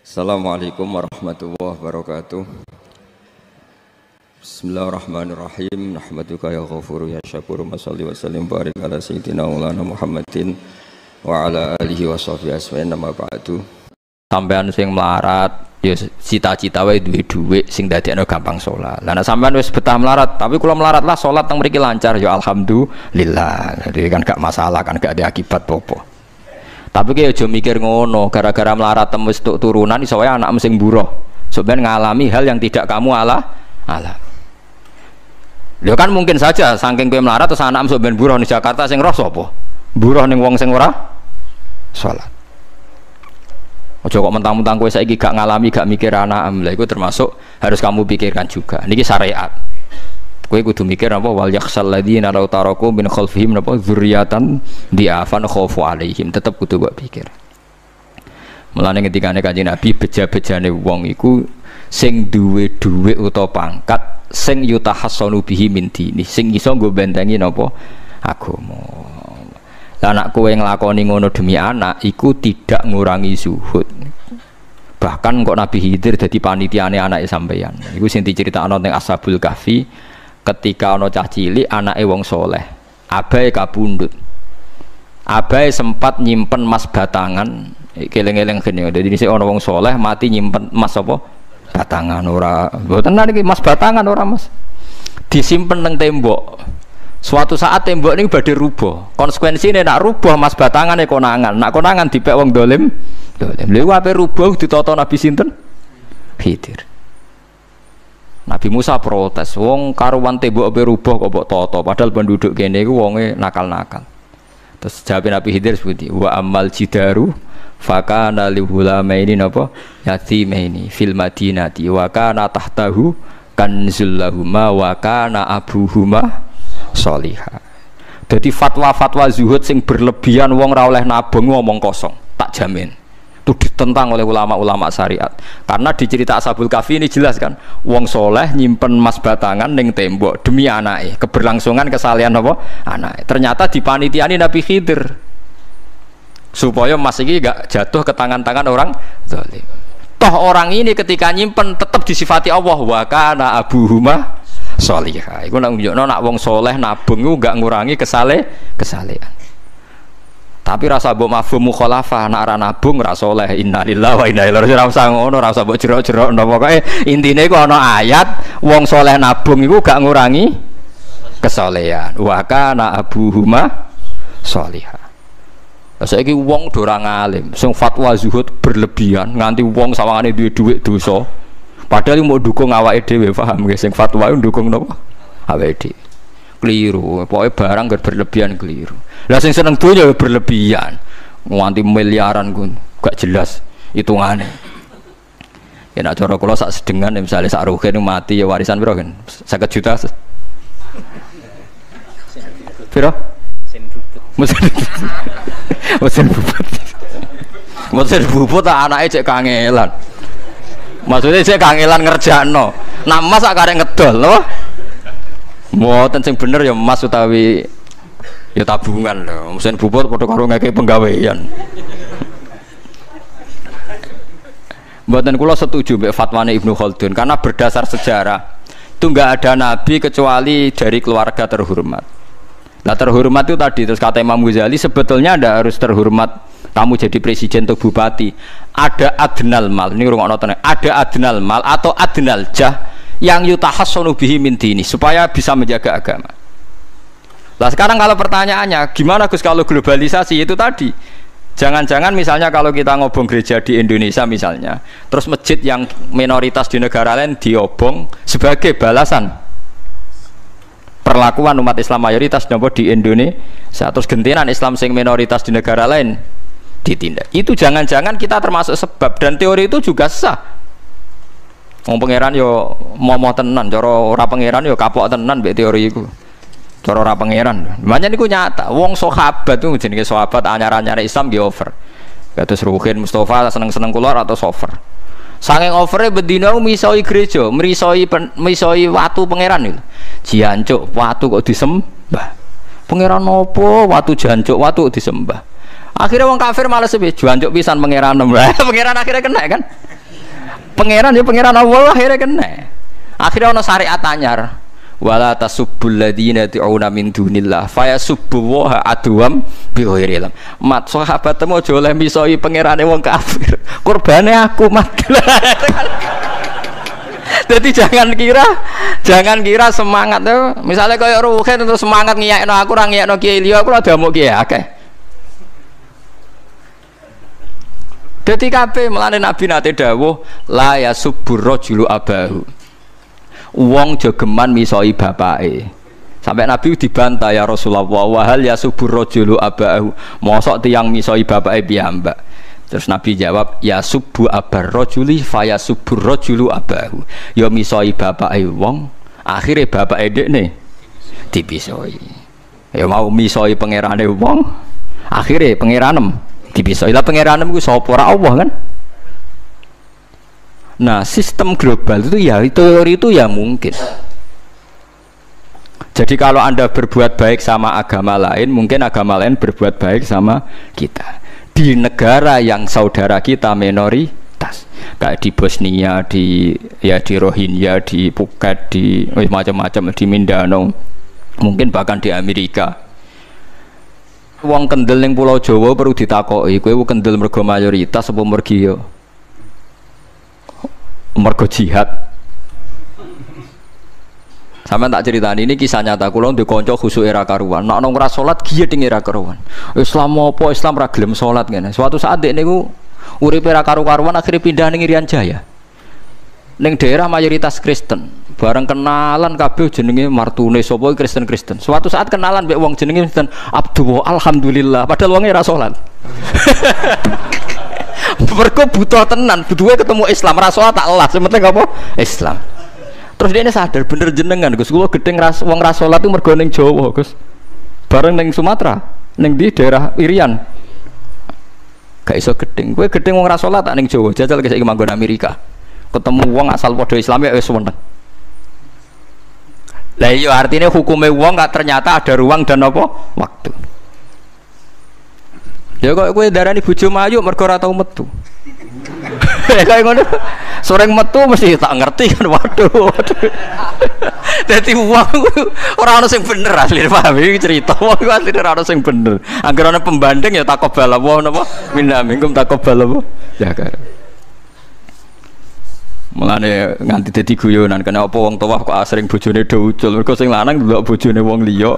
Assalamualaikum warahmatullahi wabarakatuh. Bismillahirrahmanirrahim. Nahmaduka ya ghafuru ya syakuru. Mashalli wa sallim barik ala sayyidina maulana Muhammadin wa ala alihi wa sahbihi asma'in nama ba'du. Sampean sing melarat ya cita-cita wae duwe dhuwit sing dadekno gampang salat. Lah nek sampean wis betah melarat, tapi kula melarat lah salat teng mriki lancar ya alhamdulillah. Jadi kan gak masalah, kan gak ada akibat apa-apa. Tapi kayak aja mikir ngono, gara-gara melarat tembus tuk turunan iso wae anak sing buruh. Sebenarnya ngalami hal yang tidak kamu alami. Ya kan mungkin saja saking kowe melarat terus anak sebenarnya buruh di Jakarta sing roh sapa? Buruh ning wong sing ora salat. Aja kok mentang-mentang kowe saiki gak ngalami, gak mikir anak lha iku termasuk harus kamu pikirkan juga. Niki syariat. Kowe kudu mikir apa wal yakhsal ladzina law taraku min khalfihim napa dzurriatan diafan khaufu alaihim, tetep kudu mbok pikir. Mulane ketikane Kanjeng Nabi beja-bejane wong iku sing duwe dhuwit utawa pangkat sing yutahassanu bihi min dini, sing iso nggo bentengi napa agama. Lah anak kowe nglakoni ngono demi anak iku tidak ngurangi zuhud. Bahkan kok Nabi Khidir dadi panitiane anake sampeyan. Iku sing diceritakno teng Ashabul Kahfi. Ketika ana cah cilik anake wong soleh, abahe kabundut. Abahe sempat nyimpen emas batangan, keleng-eleng kene. Dadi dhisik ana wong soleh mati nyimpen emas apa? Batangan ora. Mboten niki emas batangan ora, Mas. Disimpen nang tembok. Suatu saat tembok ini badhe rubuh. Konsekuensine nak rubuh emas batangane konangan. Nak konangan dipek wong dolim. Lha ape rubuh ditata Nabi sinten? Khidir. Nabi Musa protes, wong karuan tembok ape rubuh kok mbok tata, padahal penduduk kene iku wonge nakal-nakal. Terus jawab Nabi Khidir seperti wa amal jidaru fakana lihulamaini napa yatimaini fil madinati wa kana tahtahu kanzul lahuma wa kana abuhuma sholihah. Dadi fatwa-fatwa zuhud sing berlebihan wong ra oleh nabung ngomong kosong, tak jamin. Itu ditentang oleh ulama-ulama syariat. Karena di cerita Ashabul Kahfi ini jelas kan, wong soleh nyimpen emas batangan ning tembok demi anake, keberlangsungan kesalehan apa? Anake. Ternyata dipanitiani Nabi Khidir. Supaya emas iki gak jatuh ke tangan-tangan orang zalim. Toh orang ini ketika nyimpen tetap disifati Allah wa kana abuhuma sholihah. Iku nang nunjukno nak wong soleh nabung iku gak ngurangi kesalehan. Tapi rasa mbok mafhum mukhalafah nak ra nabung ra saleh innalillahi wa inna ilaihi raji'un. Ora usah ngono, ora usah mbok jerok-jerok napa pokoke intine iku ana ayat wong saleh nabung iku gak ngurangi kesalehan. Wa kana abuhuma sholihah. Lah saiki wong do ora ngalim, sing fatwa zuhud berlebihan nganti wong sawangane duwe dhuwit dosa. Padahal mau dukung awake dhewe, paham nggih, sing fatwa iku ndukung napa? Awake dhewe. Keliru, pokoknya barang berlebihan keliru. Lah sing seneng dunya berlebihan, nganti miliaran pun gak jelas hitungane. Ya nak cara kula sak sedengan misalnya sak rugen mati ya warisan piro kan? 50 juta. Piro? Mesin bubut. Mesin bubut anake cek kangelan. Maksudnya cek kangelan ngerjakno. Nak emas sak karek ngedol lho. Mboten sing bener ya emas utawi ya tabungan lho. Mesin bubut padha karo ngeke penggawean. Mboten kula setuju mbek fatwane Ibnu Khaldun karena berdasar sejarah itu enggak ada nabi kecuali dari keluarga terhormat. Nah terhormat itu tadi terus kata Imam Ghazali sebetulnya ndak harus terhormat kamu jadi presiden atau bupati. Ada adnal mal, ini rungokno tenan. Ada adnal mal atau adnal jah yang yutahassanu bihi min dini supaya bisa menjaga agama. Lah sekarang kalau pertanyaannya gimana Gus kalau globalisasi itu tadi jangan-jangan misalnya kalau kita ngobong gereja di Indonesia misalnya terus masjid yang minoritas di negara lain diobong sebagai balasan perlakuan umat Islam mayoritas di Indonesia terus gentenan Islam sing minoritas di negara lain ditindak. Itu jangan-jangan kita termasuk sebab dan teori itu juga sah. Wong pangeran yo momo tenan, cara ora pangeran yo kapok tenan mbek teori iku. Cara ora pangeran. Makanya niku nyata, wong sahabat itu jenenge sahabat anyar-anyar Islam nggih over. Kados Ruhin Mustafa seneng-seneng kula atau over. Saking overe bendina misoi gereja, misoi watu pangeran niku. Jancuk watu kok disembah. Pangeran nopo watu jancuk watu disembah. Akhirnya wong kafir malah sepi, jancuk pisan pangeran. Pangeran akhirnya kena kan. Pangeran ya pangeran Allah akhirnya kena. Akhirnya ono syariat anyar. Wala tasubbul ladzina tu'una min dunillah fayasubbu wa adwam bi ghairi ilm. Mat sahabat temu aja oleh misoi pangerane wong kafir. Kurbane aku mat. Jadi jangan kira semangat tuh. Misalnya kayak Ruhin terus semangat ngiyakno aku ora ngiyakno kiai liya aku ora damuk kiai akeh. Dadi kabeh melane Nabi nate dawuh la yasubbur rajulu abahu. Wong jogeman misoi bapake. Sampai Nabi dibantah ya Rasulullah wa hal yasubbur rajulu abahu. Mosok tiyang misoi bapake piyambak. Terus Nabi jawab ya subbu abar rajuli faya subbur rajulu abahu. Ya misoi bapake wong, akhire bapake dekne dipisoi. Ya mau misoi pangerane wong, akhire pangeranem dipisoi. Lah pangeranem ku sapa ora Allah kan? Nah, sistem global itu ya teori itu ya mungkin. Jadi kalau Anda berbuat baik sama agama lain, mungkin agama lain berbuat baik sama kita. Di negara yang saudara kita minoritas, kayak di Bosnia, di Rohingya, di Phuket, di macam-macam, di Mindanao, mungkin bahkan di Amerika. Wong kendel ning Pulau Jawa perlu ditakoki, kowe kendel mergo mayoritas apa mergo jihad. Sampeyan tak ceritani ini kisah nyata kula ndek kanca khusuk era karuan. Nek ora salat giyeding era karuan. Islam apa Islam ra gelem salat ngene. Suatu saat dek niku uripe era karu-karuan akhirnya pindah ning Irian Jaya. Ning daerah mayoritas Kristen. Bareng kenalan kabeh jenenge martune sapa Kristen-Kristen. Suatu saat kenalan mbek wong jenenge Kristen Abdul alhamdulillah padahal wonge ra salat. Mergo butuh tenan, butuhe ketemu Islam ra salat tak elah, sementing apa? Islam. Terus dia ini sadar bener jenengan Gus, kula gedeng wong ra salat itu mergo ning Jawa Gus. Bareng ning Sumatera, ning di daerah Irian. Gak iso gedeng. Kowe gedeng wong ra salat tak ning Jawa, jajal ke saiki manggon Amerika. Ketemu wong asal padha Islam ya wis seneng. Lah iya artinya hukumnya wong gak ternyata ada ruang dan apa? Waktu. Ya kok kowe darani bojo mayu mergo ora tau metu. Kayak ngono. Sore metu mesti tak ngerti kan waduh. Dadi wong ora ono sing bener asli paham iki cerita wong asli ora ono sing bener. Angger ana pembanding ya takobal apa napa minna minkum takobal apa ya kan. Mulane nganti dadi guyonan kena apa wong tuwa kok asring bojone do ucul mergo sing lanang ndelok bojone wong liya.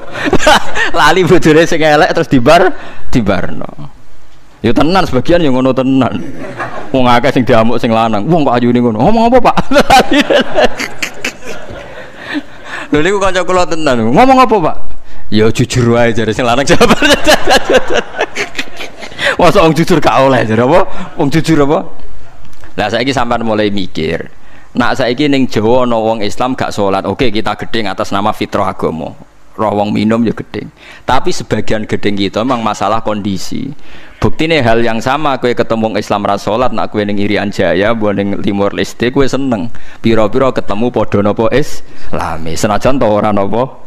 Lali bojone sing elek terus dibarno. Ya tenan sebagian yang ngono tenan. Wong akeh sing diamuk sing lanang. Wong kok ayune ngono. Ngomong apa, Pak? Lho niku kanca kula tenan. Ngomong apa, Pak? Ya jujur wae jare sing lanang jawab. Masa wong jujur gak oleh jare apa? Wong jujur apa? Lah saiki sampean mulai mikir. Nak saiki ning Jawa ana wong Islam gak salat. Oke, kita gedeng atas nama fitrah agama. Roh wong minum ya gedeng. Tapi sebagian gedeng kita memang masalah kondisi. Buktine hal yang sama kowe ketemu Islam ra salat nak kowe ning Irian Jaya mbok ning Timor Leste kowe seneng. Pira-pira ketemu padha napa Islami. Senajan to ora napa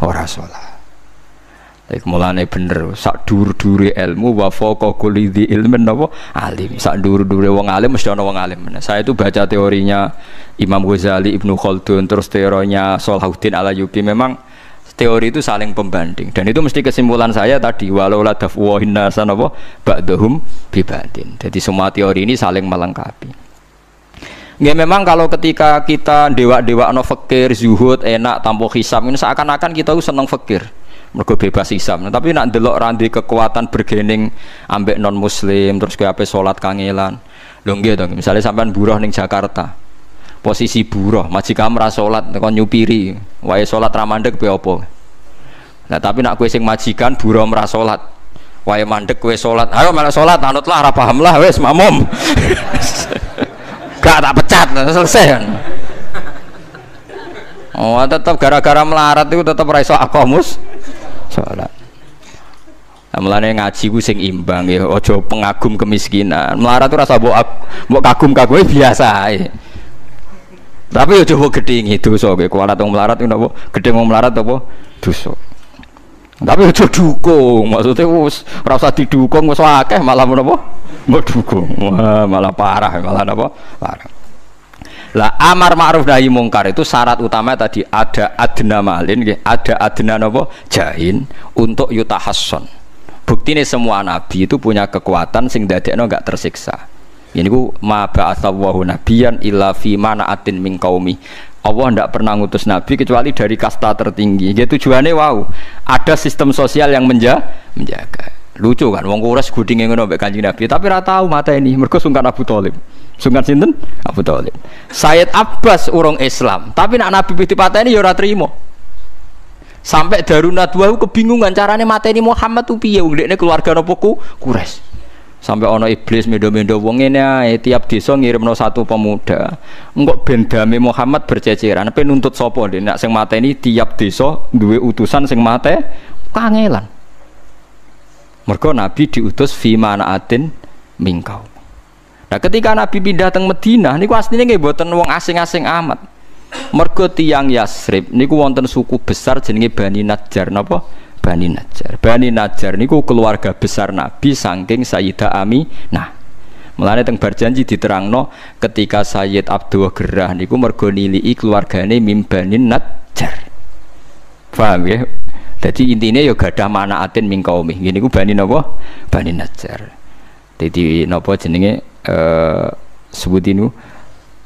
ora salat. Iku mulane bener sak dhuwur-dhuwure ilmu wa faqa kulli ilmin napa alim. Sak dhuwur-dhuwure wong alim mesti ana wong alim. Saya itu baca teorinya Imam Ghazali, Ibnu Khaldun, terus teorinya Salahuddin Al-Ayyubi memang teori itu saling pembanding dan itu mesti kesimpulan saya tadi walau la dafwahin nasan apa ba'dhum bibatin. Jadi semua teori ini saling melengkapi. Nggih memang kalau ketika kita dewa-dewa no fakir, zuhud, enak, tanpa hisab ini seakan-akan kita seneng fakir. Mergo bebas hisab. Nah, tapi nak ndelok randi kekuatan bergening ambek non muslim terus kowe ape salat kangelan. Lho nggih to, misalnya sampean buruh ning Jakarta. Posisi buruh, majikan ra salat kon nyupiri, wae salat ra mandeg kowe apa? Nah, tapi nak kowe sing majikan buruh ra salat, wae mandeg kowe salat. Ayo malah salat, anutlah ra paham lah wis makmum. Gak tak pecat, selesai kan. Oh, tetap gara-gara melarat itu tetap ra iso aqamus salat. Nah, mulane ngaji ku sing imbang ya, aja pengagum kemiskinan. Melarat itu rasa mbok kagum-kagume biasa ae. Tapi yo coba gedhingi dosa kowe kuwalat wong melarat napa gedhe wong melarat apa dosa. Tapi aja dukung, maksudnya wis ora usah didukung wis akeh malah menapa mbok dukung. Wah, malah parah malah napa? Parah. Lah amar ma'ruf nahi mungkar itu syarat utama tadi ada adna malin, ada adna nopo jahin untuk yutahasson. Buktine semua nabi itu punya kekuatan sing dadekno enggak tersiksa. Ini ku ma ba'atsallahu nabiyyan illa fi mana'atin min qaumi. Allah tidak pernah ngutus nabi kecuali dari kasta tertinggi. Dia tujuannya wow, ada sistem sosial yang menjaga. Lucu kan, wong Quraisy gudinge ngono mbek Kanjeng Nabi, tapi ora tahu mata ini. Mergo sungkan Abu Thalib. Sungkan sinten? Abu Thalib. Sayyid Abbas urung Islam, tapi nak Nabi dipateni ya ora trimo. Sampai Darun Nadwa kebingungan carane mateni Muhammad tu piye wong dekne keluarga napa Quraisy. Sampai ono iblis mendo-mendo wong ngene ae tiap desa ngirimno satu pemuda. Engko ben dame Muhammad berceceran, pe nuntut sapa ndek nek sing mateni tiap desa duwe utusan sing mate kangelan. Mergo Nabi diutus fi manaatin mingkau. Nah ketika Nabi pindah teng Madinah niku asline nggih mboten wong asing-asing amat. Mergo tiyang Yasrib niku wonten suku besar jenenge Bani Najjar napa? Bani Najjar. Bani Najjar niku keluarga besar Nabi saking Sayyidah Aminah. Mulane teng Barjanji diterangno ketika Sayyid Abdul Gerah niku mergo niliki keluargane mim Bani Najjar. Paham ya? Jadi intinya ya gadah manaatin min qaumi. Ngene iku Bani napa? Bani Najjar. Dadi napa jenenge sebut ini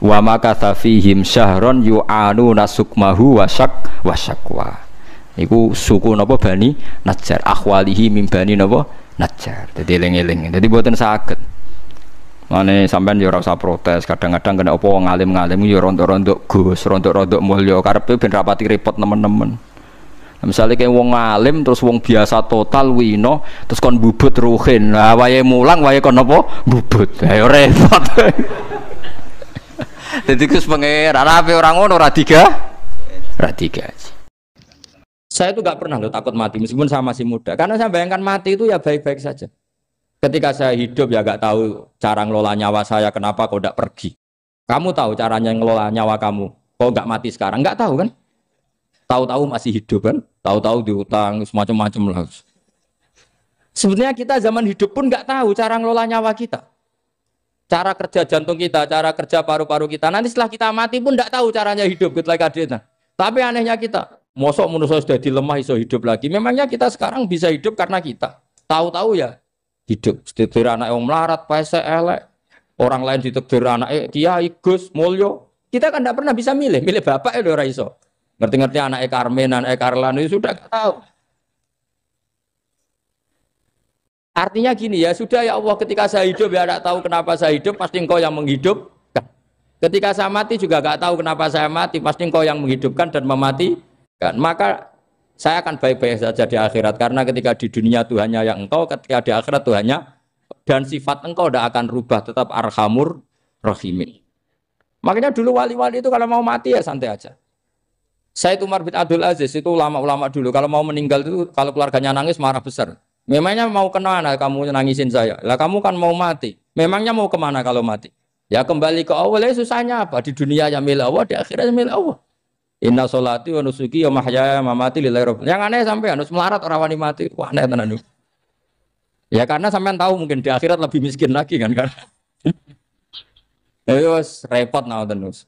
wa makatha fihim syahron yu'anu nasukmahu wasyakwa. Iku suku napa Bani Najjar, akhwalihi min Bani napa Najjar. Dadi eling-eling. Dadi mboten saged. Mane sampean ya ora usah protes, kadang-kadang kena apa wong alim-alim ya rontok-rontok Gus, rontok-rontok mulya karepe ben rapati repot nemen-nemen. Misalnya kayak wong alim terus wong biasa total wino terus kon bubut ruhin. Nah wayahe mulang wayahe kon apa bubut. Ayo repot. Dadi Gus pangeran ape ora ngono ora digaji. Saya itu gak pernah loh takut mati meskipun saya masih muda. Karena saya bayangkan mati itu ya baik-baik saja. Ketika saya hidup ya gak tahu cara ngelola nyawa saya, kenapa kok gak pergi. Kamu tahu caranya ngelola nyawa kamu, kok gak mati sekarang? Gak tahu kan? Tahu-tahu masih hidup kan? Tahu-tahu diutang semacam-macam lah. Sebenarnya kita zaman hidup pun gak tahu cara ngelola nyawa kita. Cara kerja jantung kita, cara kerja paru-paru kita. Nanti setelah kita mati pun gak tahu caranya hidup gitu lagi. Tapi anehnya kita, mosok manusia sudah dilemah iso hidup lagi. Memangnya kita sekarang bisa hidup karena kita tahu-tahu ya hidup. Ditekdir anak yang melarat, paese elek. Orang lain ditekdir anak Kiai, Gus, Mulyo. Kita kan tidak pernah bisa milih bapak ya ora iso. Ngerti-ngerti anak Karmen, anak Karlan itu sudah tahu. Artinya gini ya, sudah ya Allah ketika saya hidup ya tidak tahu kenapa saya hidup, pasti engkau yang menghidupkan. Ketika saya mati juga tidak tahu kenapa saya mati, pasti engkau yang menghidupkan dan mematikan. Maka saya akan baik-baik saja di akhirat, karena ketika di dunia Tuhannya yang engkau, ketika di akhirat Tuhannya, dan sifat engkau tidak akan rubah, tetap arhamur rahimin. Makanya dulu wali-wali itu kalau mau mati ya santai aja. Said Umar bin Abdul Aziz itu ulama-ulama dulu kalau mau meninggal itu kalau keluarganya nangis marah besar. Memangnya mau kemana kamu nangisin saya? Lah kamu kan mau mati. Memangnya mau kemana kalau mati? Ya kembali ke Allah. Ya susahnya apa? Di dunia ya milik Allah, di akhirat milik Allah. Inna sholati wa nusuki wa mahyaya wa mamati lillahi rabbil. Yang aneh sampai harus melarat orang wani mati. Wah aneh tenan. Ya karena sampean tahu mungkin di akhirat lebih miskin lagi kan. Terus repot nah terus.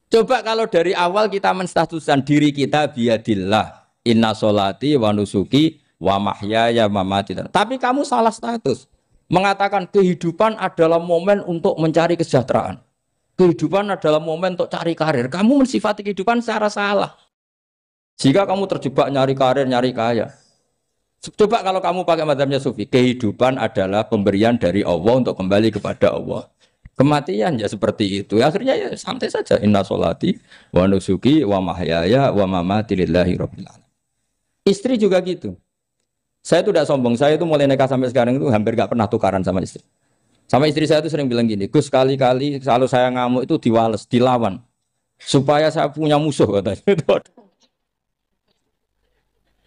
Coba kalau dari awal kita menstatuskan diri kita biadillah, inna sholati wa nusuki wa mahyaya wa mamati. Tapi kamu salah status. Mengatakan kehidupan adalah momen untuk mencari kesejahteraan. Kehidupan adalah momen untuk cari karir. Kamu mensifati kehidupan secara salah. Jika kamu terjebak nyari karir, nyari kaya. Coba kalau kamu pakai mazhabnya Sufi, kehidupan adalah pemberian dari Allah untuk kembali kepada Allah. Kematian ya seperti itu. Akhirnya ya santai saja. Inna sholati wa nusuki wa mahyaya wa mamati lillahi rabbil alamin. Istri juga gitu. Saya itu tidak sombong. Saya itu mulai nikah sampai sekarang itu hampir gak pernah tukaran sama istri. Sama istri saya itu sering bilang gini, Gus kali-kali kalau saya ngamuk itu diwales, dilawan. Supaya saya punya musuh katanya.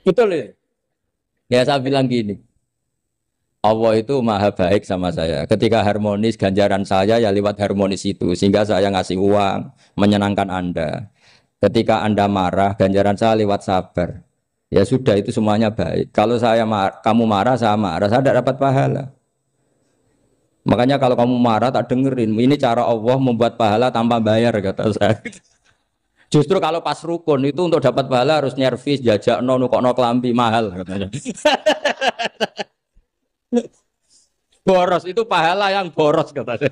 Betul ya? Ya saya bilang gini. Allah itu maha baik sama saya. Ketika harmonis, ganjaran saya ya lewat harmonis itu. Sehingga saya ngasih uang, menyenangkan Anda. Ketika Anda marah, ganjaran saya lewat sabar. Ya sudah itu semuanya baik. Kalau kamu marah, saya tidak dapat pahala. Makanya kalau kamu marah tak dengerin. Ini cara Allah membuat pahala tanpa bayar kata saya. Justru kalau pas rukun itu untuk dapat pahala harus nyervis, jajak nukokno kelambi mahal katanya. Boros itu pahala yang boros katanya.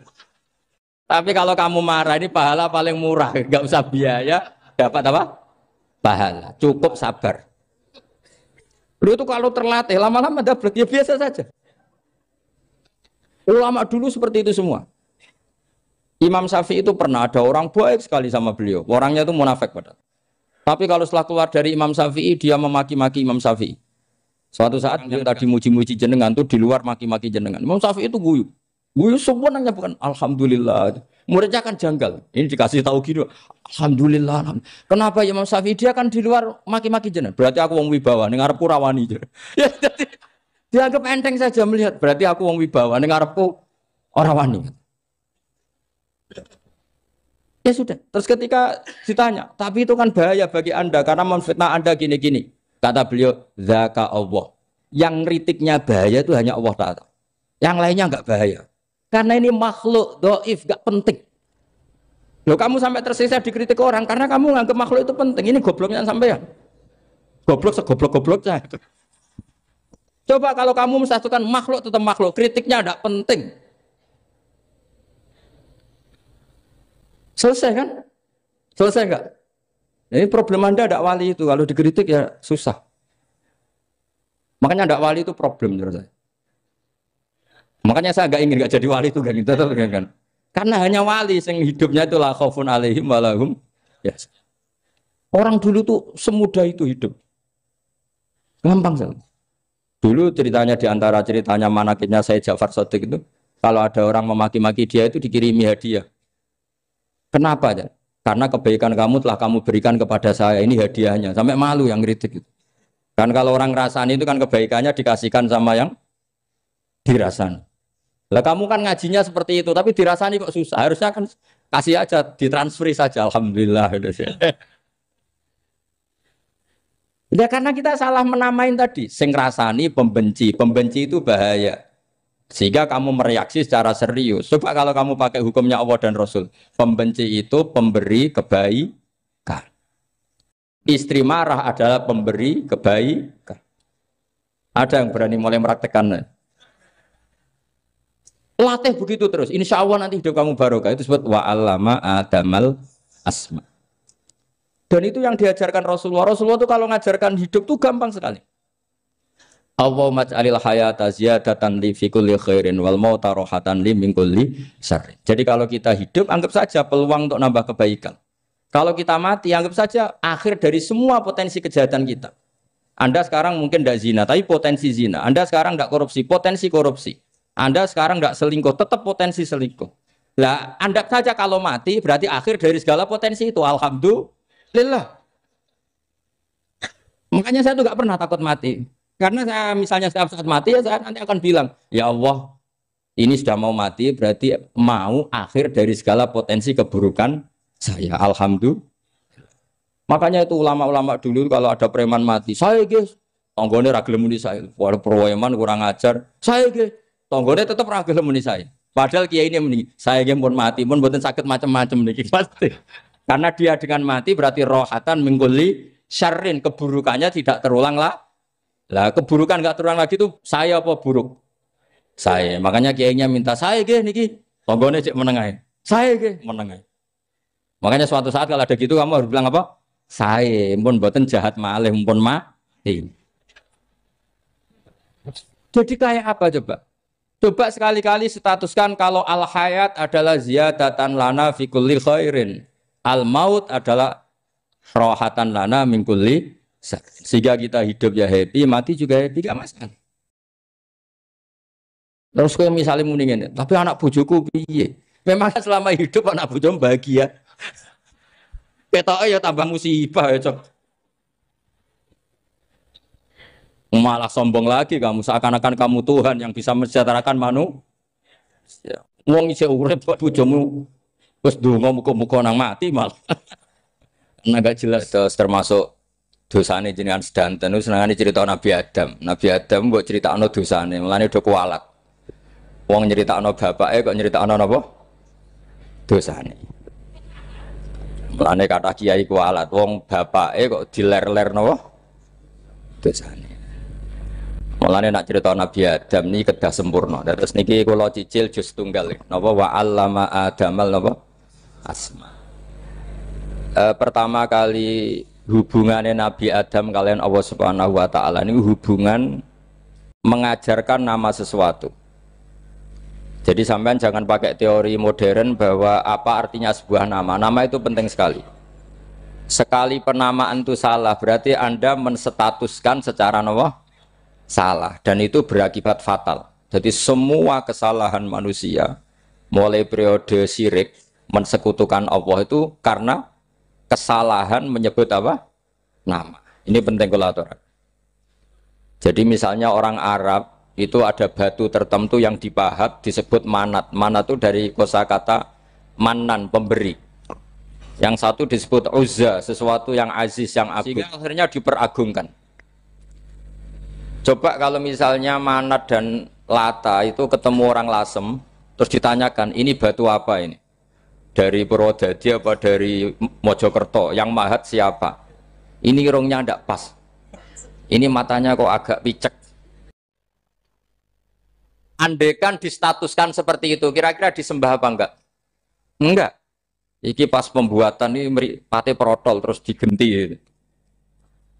Tapi kalau kamu marah ini pahala paling murah, nggak usah biaya, dapat apa? Pahala. Cukup sabar. Lu itu kalau terlatih lama-lama dapat ya biasa saja. Ulama dulu seperti itu semua. Imam Syafi'i itu pernah ada orang baik sekali sama beliau. Orangnya itu munafik padahal. Tapi kalau setelah keluar dari Imam Syafi'i, dia memaki-maki Imam Syafi'i. Suatu saat beliau tadi muji-muji jenengan tuh di luar maki-maki jenengan. Imam Syafi'i itu guyu. Guyu semua nanya bukan alhamdulillah. Muridnya kan janggal. Ini dikasih tahu gitu. Alhamdulillah. Kenapa Imam Syafi'i dia kan di luar maki-maki jenengan? Berarti aku wong wibawa ning ngarepku rawani. Ya jadi dianggap enteng saja melihat. Berarti aku wong wibawa ning ngarepku ora wani. Ya sudah. Terus ketika ditanya, tapi itu kan bahaya bagi Anda karena memfitnah Anda gini-gini. Kata beliau, zaka Allah. Yang kritiknya bahaya itu hanya Allah Ta'ala. Yang lainnya enggak bahaya. Karena ini makhluk dhaif, enggak penting. Loh kamu sampai tersisa dikritik orang karena kamu nganggap makhluk itu penting. Ini gobloknya sampai ya. Goblok segoblok-gobloknya. Coba kalau kamu mensatukan makhluk tetap makhluk, kritiknya enggak penting. Selesai kan? Selesai enggak? Ini problem Anda ada wali itu, kalau dikritik ya susah. Makanya ada wali itu problem menurut saya. Makanya saya enggak jadi wali itu kan. Karena hanya wali yang hidupnya itu la khaufun alaihim walahum. Yes. Orang dulu tuh semudah itu hidup. Gampang sekali. Dulu ceritanya di antara ceritanya manakibnya Said Ja'far Shadiq itu, kalau ada orang memaki-maki dia itu dikirimi hadiah. Kenapa ya? Karena kebaikan kamu telah kamu berikan kepada saya, ini hadiahnya. Sampai malu yang kritik itu. Kan kalau orang rasani itu kan kebaikannya dikasihkan sama yang dirasani. Lah kamu kan ngajinya seperti itu, tapi dirasani kok susah. Harusnya kan kasih aja, ditransferi saja. Alhamdulillah. Ya karena kita salah menamain tadi. Sing rasani pembenci. Pembenci itu bahaya. Sehingga kamu mereaksi secara serius. Coba kalau kamu pakai hukumnya Allah dan Rasul. Pembenci itu pemberi kebaikan. Istri marah adalah pemberi kebaikan. Ada yang berani mulai mempraktekannya. Latih begitu terus. Insya Allah nanti hidup kamu barokah. Itu disebut wa'allama adamal asma. Dan itu yang diajarkan Rasulullah. Rasulullah itu kalau ngajarkan hidup itu gampang sekali. Allahumma ja'alil hayata ziyadatan li fi kulli khairin wal mauta rohatan li min kulli syarrin. Jadi kalau kita hidup anggap saja peluang untuk nambah kebaikan. Kalau kita mati anggap saja akhir dari semua potensi kejahatan kita. Anda sekarang mungkin tidak zina tapi potensi zina. Anda sekarang tidak korupsi, potensi korupsi. Anda sekarang tidak selingkuh, tetap potensi selingkuh. Lah, anggap saja kalau mati berarti akhir dari segala potensi itu. Alhamdulillah. Makanya saya tuh nggak pernah takut mati. Karena saya misalnya setiap saat mati ya saya nanti akan bilang, ya Allah, ini sudah mau mati berarti mau akhir dari segala potensi keburukan saya. Alhamdulillah. Makanya itu ulama-ulama dulu kalau ada preman mati, saya guys, tonggone ra gelem muni saya. Walau preman kurang ajar, saya guys, tonggone tetap ra gelem muni saya. Padahal kiai ini muni, saya guys pun mati, pun mboten sakit macam-macam niki pasti. Karena dia dengan mati berarti rohatan mengguli syarrin, keburukannya tidak terulang lah. Lah keburukan enggak terulang lagi itu saya apa buruk? Saya. Makanya kiainya minta saya nggih niki tonggone cek menengae. Saya nggih menengae. Makanya suatu saat kalau ada gitu kamu harus bilang apa? Saya pun mboten jahat malih pun mati. Jadi kayak apa coba? Coba sekali-kali statuskan kalau al hayat adalah ziyadatan lana fi kulli khairin. Al maut adalah rohatan lana min kulli. Sehingga kita hidup ya happy, mati juga happy, gak masalah. Terus kalau misalnya mendingin, tapi anak bojoku piye? Memang selama hidup anak bojomu bahagia. Ketoknya ya tambah musibah ya cok. Malah sombong lagi kamu, seakan-akan kamu Tuhan yang bisa mensejahterakan manusia. Wong isih urip kok bojomu wis ndonga muga-muga nang mati malah. Nah gak jelas termasuk dosane jenengan sedanten itu senengane cerita Nabi Adam. Nabi Adam mbok critakno dosane, mulane do kualat. Wong nyeritakno bapake kok nyeritakno napa? Dosane. Mulane kata kiai ku alat wong bapake kok diler-ler napa? Dosane. Mulane nak cerita Nabi Adam niki kedah sempurna. Terus niki kula cicil juz tunggal napa wa 'allama Adamal napa? Asma. Pertama kali hubungannya Nabi Adam kalian Allah Subhanahu wa taala ini hubungan mengajarkan nama sesuatu. Jadi sampean jangan pakai teori modern bahwa apa artinya sebuah nama. Nama itu penting sekali. Sekali penamaan itu salah, berarti Anda menstatuskan secara salah. Dan itu berakibat fatal. Jadi semua kesalahan manusia, mulai periode syirik, mensekutukan Allah itu karena kesalahan menyebut apa? Nama. Ini penting kolaborator. Jadi misalnya orang Arab, itu ada batu tertentu yang dipahat disebut manat. Manat itu dari kosakata manan, pemberi. Yang satu disebut uzza, sesuatu yang aziz, yang agung. Sehingga akhirnya diperagungkan. Coba kalau misalnya manat dan lata itu ketemu orang Lasem, terus ditanyakan, ini batu apa ini? Dari Purwodadi apa dari Mojokerto? Yang mahat siapa? Ini irungnya tidak pas. Ini matanya kok agak picek. Andekan distatuskan seperti itu, kira-kira disembah apa enggak? Enggak. Iki pas pembuatan ini pate protol terus digenti.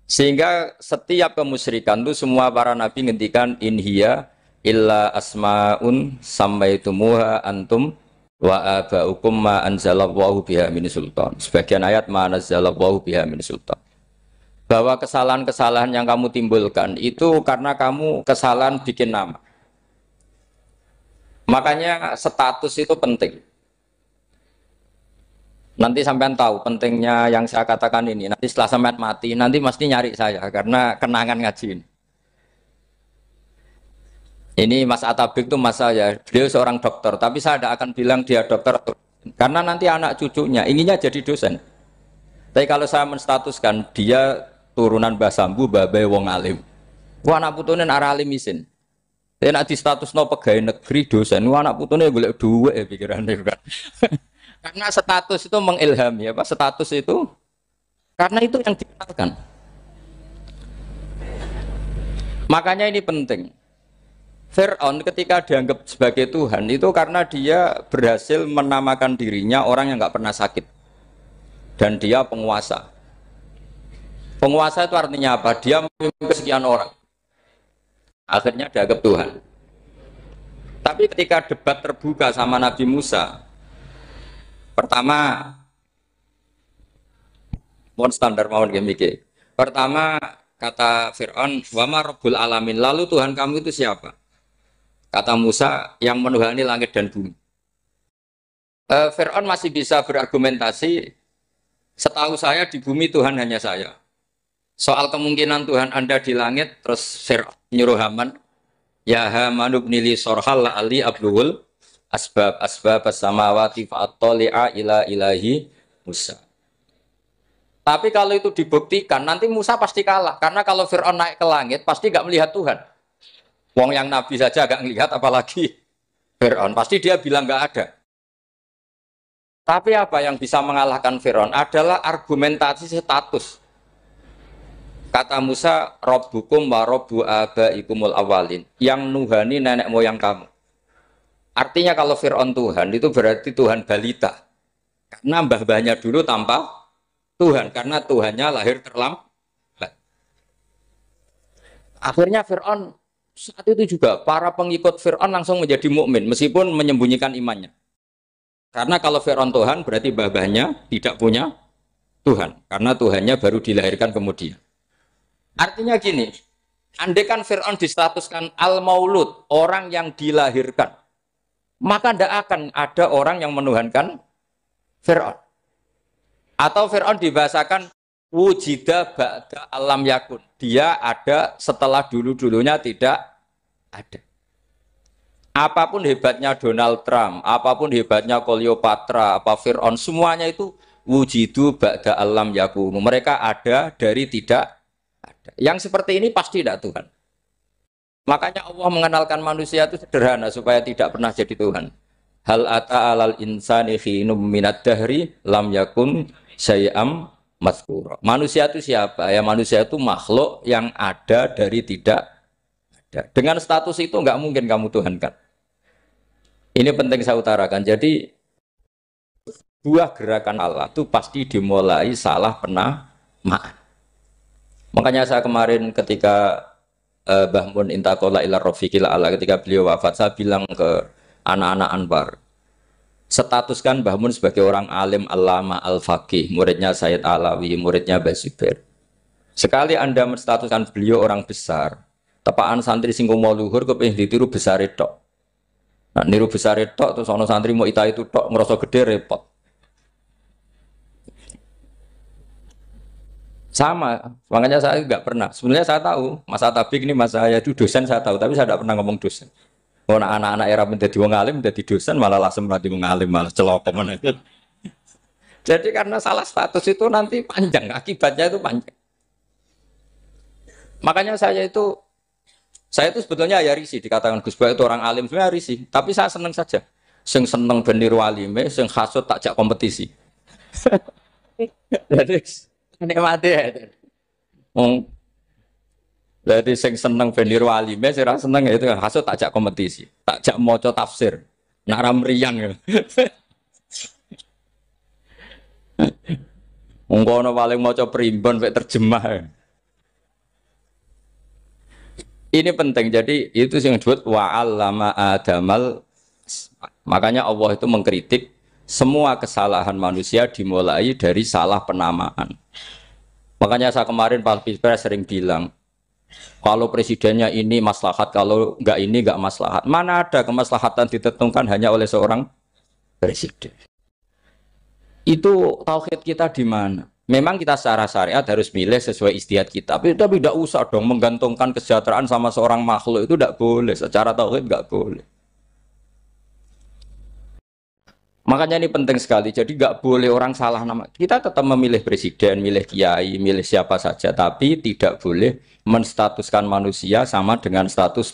Sehingga setiap kemusyrikan itu semua para nabi ngendikan inhiya illa asmaun sammaitumuha antum wa abaukum ma anzalallahu biha min sultan. Sebagian ayat ma anzalallahu biha min sultan. Bahwa kesalahan-kesalahan yang kamu timbulkan itu karena kamu kesalahan bikin nama. Makanya status itu penting. Nanti sampean tahu pentingnya yang saya katakan ini. Nanti setelah sampean mati, nanti mesti nyari saya karena kenangan ngaji ini. Ini Mas Atabik itu mas saya, beliau seorang dokter, tapi saya tidak akan bilang dia dokter karena nanti anak cucunya inginnya jadi dosen. Tapi kalau saya menstatuskan dia turunan Mbah Sambu, babe wong alim. Wah anak putune arah alim isin. Tapi nak di status no pegawai negeri dosen, anak putune golek duit pikirannya kan. Karena status itu mengilhami, apa status itu? Karena itu yang dikenalkan. Makanya ini penting. Fir'aun ketika dianggap sebagai Tuhan itu karena dia berhasil menamakan dirinya orang yang nggak pernah sakit dan dia penguasa. Penguasa itu artinya apa? Dia memimpin sekian orang. Akhirnya dianggap Tuhan. Tapi ketika debat terbuka sama Nabi Musa, pertama, mohon standar mohon gemike. Pertama kata Fir'aun, wama Rabbul Alamin. Lalu Tuhan kamu itu siapa? Kata Musa, yang menuhani langit dan bumi. Fir'aun masih bisa berargumentasi. Setahu saya di bumi Tuhan hanya saya. Soal kemungkinan Tuhan Anda di langit, terus Fir'aun nyuruh Haman, ya Haman ibnili sorhal ali abluhul asbab as-samawati fa'attali'a ila ilahi Musa. Tapi kalau itu dibuktikan, nanti Musa pasti kalah. Karena kalau Fir'aun naik ke langit, pasti gak melihat Tuhan. Wong yang Nabi saja gak melihat, apalagi Fir'aun. Pasti dia bilang gak ada. Tapi apa yang bisa mengalahkan Fir'aun adalah argumentasi status. Kata Musa, Rabbukum wa Rabbu abaikumul awalin. Yang nuhani nenek moyang kamu. Artinya kalau Fir'aun Tuhan, itu berarti Tuhan balita. Karena mbah-mbahnya dulu tanpa Tuhan. Karena Tuhannya lahir terlambat. Akhirnya Fir'aun, saat itu juga, para pengikut Fir'aun langsung menjadi mukmin meskipun menyembunyikan imannya. Karena kalau Fir'aun Tuhan, berarti mbah-mbahnya tidak punya Tuhan. Karena Tuhannya baru dilahirkan kemudian. Artinya gini, andaikan Fir'aun distatuskan al-maulud, orang yang dilahirkan, maka tidak akan ada orang yang menuhankan Fir'aun. Atau Fir'aun dibahasakan wujida ba'da alam yakun. Dia ada setelah dulu-dulunya tidak ada. Apapun hebatnya Donald Trump, apapun hebatnya Cleopatra, apa Fir'aun, semuanya itu wujidu ba'da alam yakun. Mereka ada dari tidak. Yang seperti ini pasti tidak Tuhan. Makanya Allah mengenalkan manusia itu sederhana supaya tidak pernah jadi Tuhan. Hal ata alal insani khinum minad dahri lam yakun syai'am mazkura. Manusia itu siapa? Ya manusia itu makhluk yang ada dari tidak ada. Dengan status itu enggak mungkin kamu tuhankan. Ini penting saya utarakan. Jadi buah gerakan Allah itu pasti dimulai salah penamaan. Makanya saya kemarin ketika Mbah Mun intaqala ila rafiqil ala, ketika beliau wafat, saya bilang ke anak-anak Anwar, statuskan Mbah Mun sebagai orang alim allama al-faqih, muridnya Sayyid Alawi, muridnya Mbah Zubair. Sekali Anda menstatuskan beliau orang besar, tepaan santri sing mau luhur kepengin ditiru besar tok. Nah, niru besar tok terus ana santri mau ita itu tok ngerasa gede repot. Sama, makanya saya nggak pernah. Sebenarnya saya tahu, Mas Atabik ini Mas saya itu dosen saya tahu, tapi saya tidak pernah ngomong dosen. Oh, anak-anak era menjadi wong alim, menjadi dosen malah langsung berarti wong alim, malah celokoman itu. Jadi karena salah status itu nanti panjang, akibatnya itu panjang. Makanya saya itu sebetulnya ya risih dikatakan Gus Bak itu orang alim, sebenarnya risih. Tapi saya seneng saja. Sing seneng beniru alime, sing hasut takjak kompetisi. Jadi nikmati ya. Jadi sing seneng beniru alime, sing ra seneng itu hasut takjak kompetisi, takjak maca tafsir. Nak ra mriyang ya. Monggo paling maca primbon mek terjemah. Ini penting, jadi itu yang disebut wa'allama adamal. Makanya Allah itu mengkritik semua kesalahan manusia dimulai dari salah penamaan. Makanya saya kemarin Pak Pilpres sering bilang, kalau presidennya ini maslahat, kalau enggak ini enggak maslahat. Mana ada kemaslahatan ditentukan hanya oleh seorang presiden. Itu tauhid kita di mana? Memang kita secara syariat harus milih sesuai ijtihad kita, tapi tidak usah dong menggantungkan kesejahteraan sama seorang makhluk, itu tidak boleh, secara tauhid tidak boleh. Makanya ini penting sekali, jadi nggak boleh orang salah nama. Kita tetap memilih presiden, milih kiai, milih siapa saja, tapi tidak boleh menstatuskan manusia sama dengan status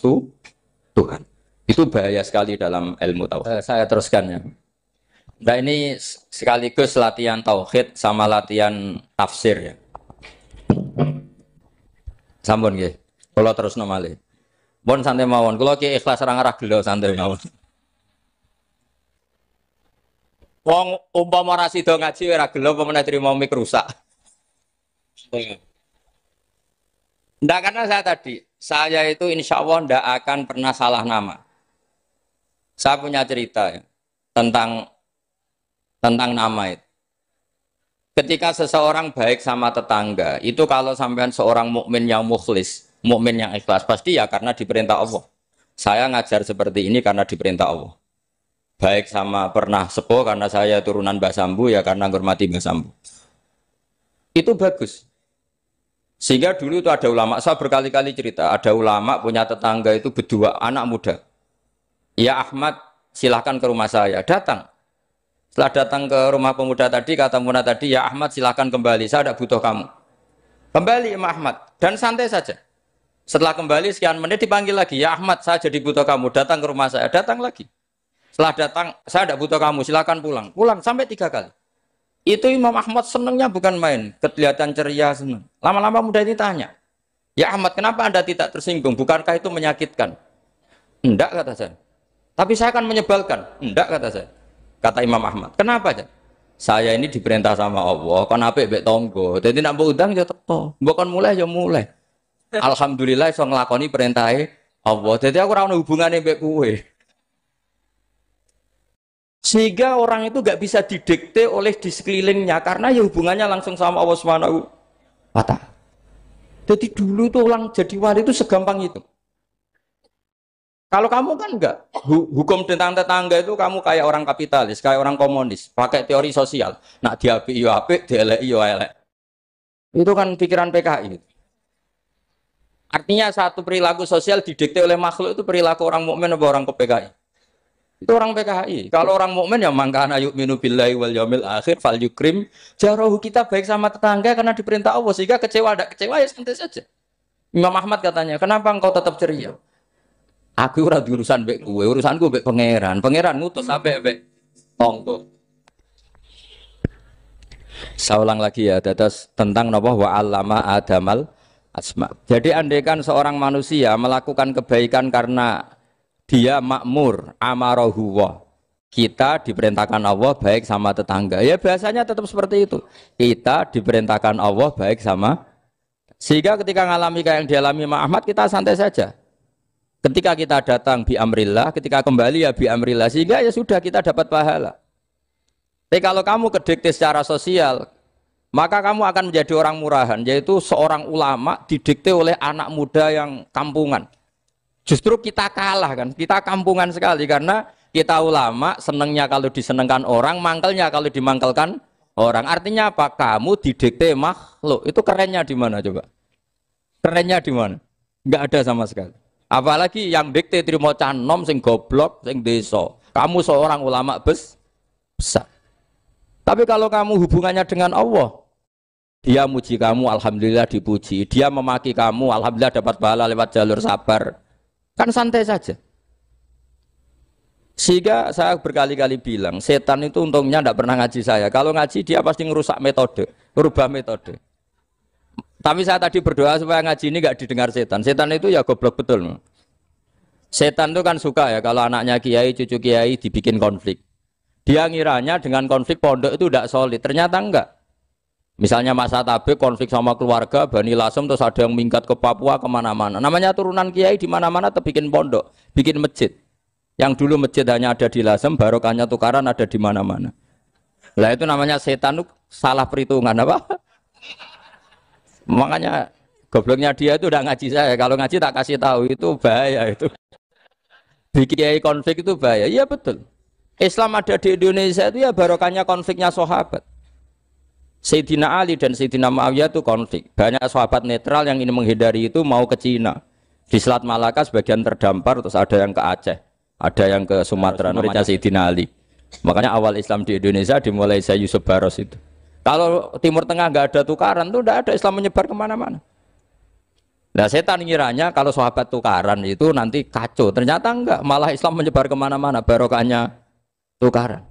Tuhan. Itu bahaya sekali dalam ilmu tauhid. Saya teruskan ya. Nah ini sekaligus latihan tauhid sama latihan tafsir ya. Sampun nggih. Kula terusno malih. Pun santai mawon. Kula ki ikhlas ora ngarah gelo santai mawon. Wong umpama ora sida ngaji ora gelo apa meneh trimo mik rusak. Ndak, karena saya itu insya Allah ndak akan pernah salah nama. Saya punya cerita ya, tentang nama itu. Ketika seseorang baik sama tetangga, itu kalau sampean seorang mukmin yang mukhlis, mukmin yang ikhlas, pasti ya karena diperintah Allah. Saya ngajar seperti ini karena diperintah Allah. Baik sama pernah sepuh karena saya turunan Mbah Sambu, ya karena menghormati Mbah Sambu. Itu bagus. Sehingga dulu itu ada ulama, saya berkali-kali cerita, ada ulama punya tetangga itu berdua anak muda. Ya Ahmad, silahkan ke rumah saya. Datang. Setelah datang ke rumah pemuda tadi, kata pemuda tadi, ya Ahmad silahkan kembali, saya tidak butuh kamu. Kembali Imam Ahmad, dan santai saja. Setelah kembali sekian menit dipanggil lagi, ya Ahmad saya jadi butuh kamu, datang ke rumah saya, datang lagi. Setelah datang, saya tidak butuh kamu, silahkan pulang. Pulang sampai 3 kali. Itu Imam Ahmad senangnya bukan main, kelihatan ceria senang. Lama-lama muda ini tanya, ya Ahmad kenapa Anda tidak tersinggung, bukankah itu menyakitkan? Enggak kata saya. Tapi saya akan menyebalkan. Enggak kata saya. Kata Imam Ahmad, kenapa aja? Saya ini diperintah sama Allah, kan apik mbek tangga. Dadi nek mbok udang ya teko, mbok kon mulai ya mulai. Alhamdulillah iso nglakoni perintahe Allah. Dadi aku ora ono hubungane mbek kowe. Sehingga orang itu gak bisa didikte oleh di sekelilingnya karena ya hubungannya langsung sama Allah Subhanahu wa Ta'ala. Jadi dulu tuh orang jadi wali itu segampang itu. Kalau kamu kan enggak, hukum tentang tetangga itu kamu kayak orang kapitalis, kayak orang komunis, pakai teori sosial. Nak diapik yo apik, dieleki yo elek. Itu kan pikiran PKI. Artinya satu perilaku sosial didikte oleh makhluk itu perilaku orang mukmin atau orang ke PKI. Itu orang PKI. Kalau orang mukmin ya mangkana yu'minu billahi wal yaumil akhir fal yukrim jarahu, kita baik sama tetangga karena diperintah Allah, sehingga kecewa ada kecewa ya santai saja. Imam Ahmad katanya, kenapa engkau tetap ceria? Aku ora urusan mbek kowe, urusanku mbek pangeran. Pangeran ngutus sampe mbek tonggo. Saya ulang lagi ya, tetes tentang napa wa 'allama adamal asma. Jadi andaikan seorang manusia melakukan kebaikan karena dia makmur, amarahu wa. Kita diperintahkan Allah baik sama tetangga. Ya biasanya tetap seperti itu. Kita diperintahkan Allah baik sama, sehingga ketika ngalami kayak yang dialami Mak Ahmad kita santai saja. Ketika kita datang bi amrillah, ketika kembali ya bi amrillah, sehingga ya sudah kita dapat pahala. Tapi kalau kamu kedikte secara sosial, maka kamu akan menjadi orang murahan, yaitu seorang ulama didikte oleh anak muda yang kampungan. Justru kita kalah kan, kita kampungan sekali karena kita ulama senengnya kalau disenengkan orang, mangkelnya kalau dimangkelkan orang. Artinya apa? Kamu didikte makhluk. Itu kerennya di mana coba? Kerennya di mana? Enggak ada sama sekali. Apalagi yang dikte trimo canom sing goblok, sing desa. Kamu seorang ulama besar. Tapi kalau kamu hubungannya dengan Allah, dia muji kamu, alhamdulillah dipuji. Dia memaki kamu, alhamdulillah dapat pahala lewat jalur sabar. Kan santai saja. Sehingga saya berkali-kali bilang, setan itu untungnya tidak pernah ngaji saya. Kalau ngaji dia pasti ngerusak metode, merubah metode. Tapi saya tadi berdoa supaya ngaji ini nggak didengar setan. Setan itu ya goblok betul. Setan itu kan suka ya kalau anaknya kiai, cucu kiai dibikin konflik. Dia ngiranya dengan konflik pondok itu tidak solid. Ternyata enggak. Misalnya masa tabik konflik sama keluarga, Bani Lasem, terus ada yang minggat ke Papua kemana-mana. Namanya turunan kiai di mana-mana bikin pondok, bikin masjid. Yang dulu masjid hanya ada di Lasem, barokahnya tukaran ada di mana-mana. Lah itu namanya setan itu salah perhitungan apa? Makanya gobloknya dia itu udah ngaji saya. Kalau ngaji tak kasih tahu itu bahaya itu. Bikin kiai konflik itu bahaya. Iya betul. Islam ada di Indonesia itu ya barokahnya konfliknya sahabat. Sayyidina Ali dan Sayyidina Muawiyah itu konflik. Banyak sahabat netral yang ingin menghindari itu mau ke Cina. Di Selat Malaka sebagian terdampar, terus ada yang ke Aceh, ada yang ke Sumatera, namanya Sayyidina Ali. Makanya awal Islam di Indonesia dimulai Syekh Yusuf Baros itu. Kalau Timur Tengah nggak ada tukaran, itu tidak ada Islam menyebar kemana-mana. Nah setan ngiranya kalau sahabat tukaran itu nanti kacau. Ternyata enggak, malah Islam menyebar kemana-mana, barokahnya tukaran.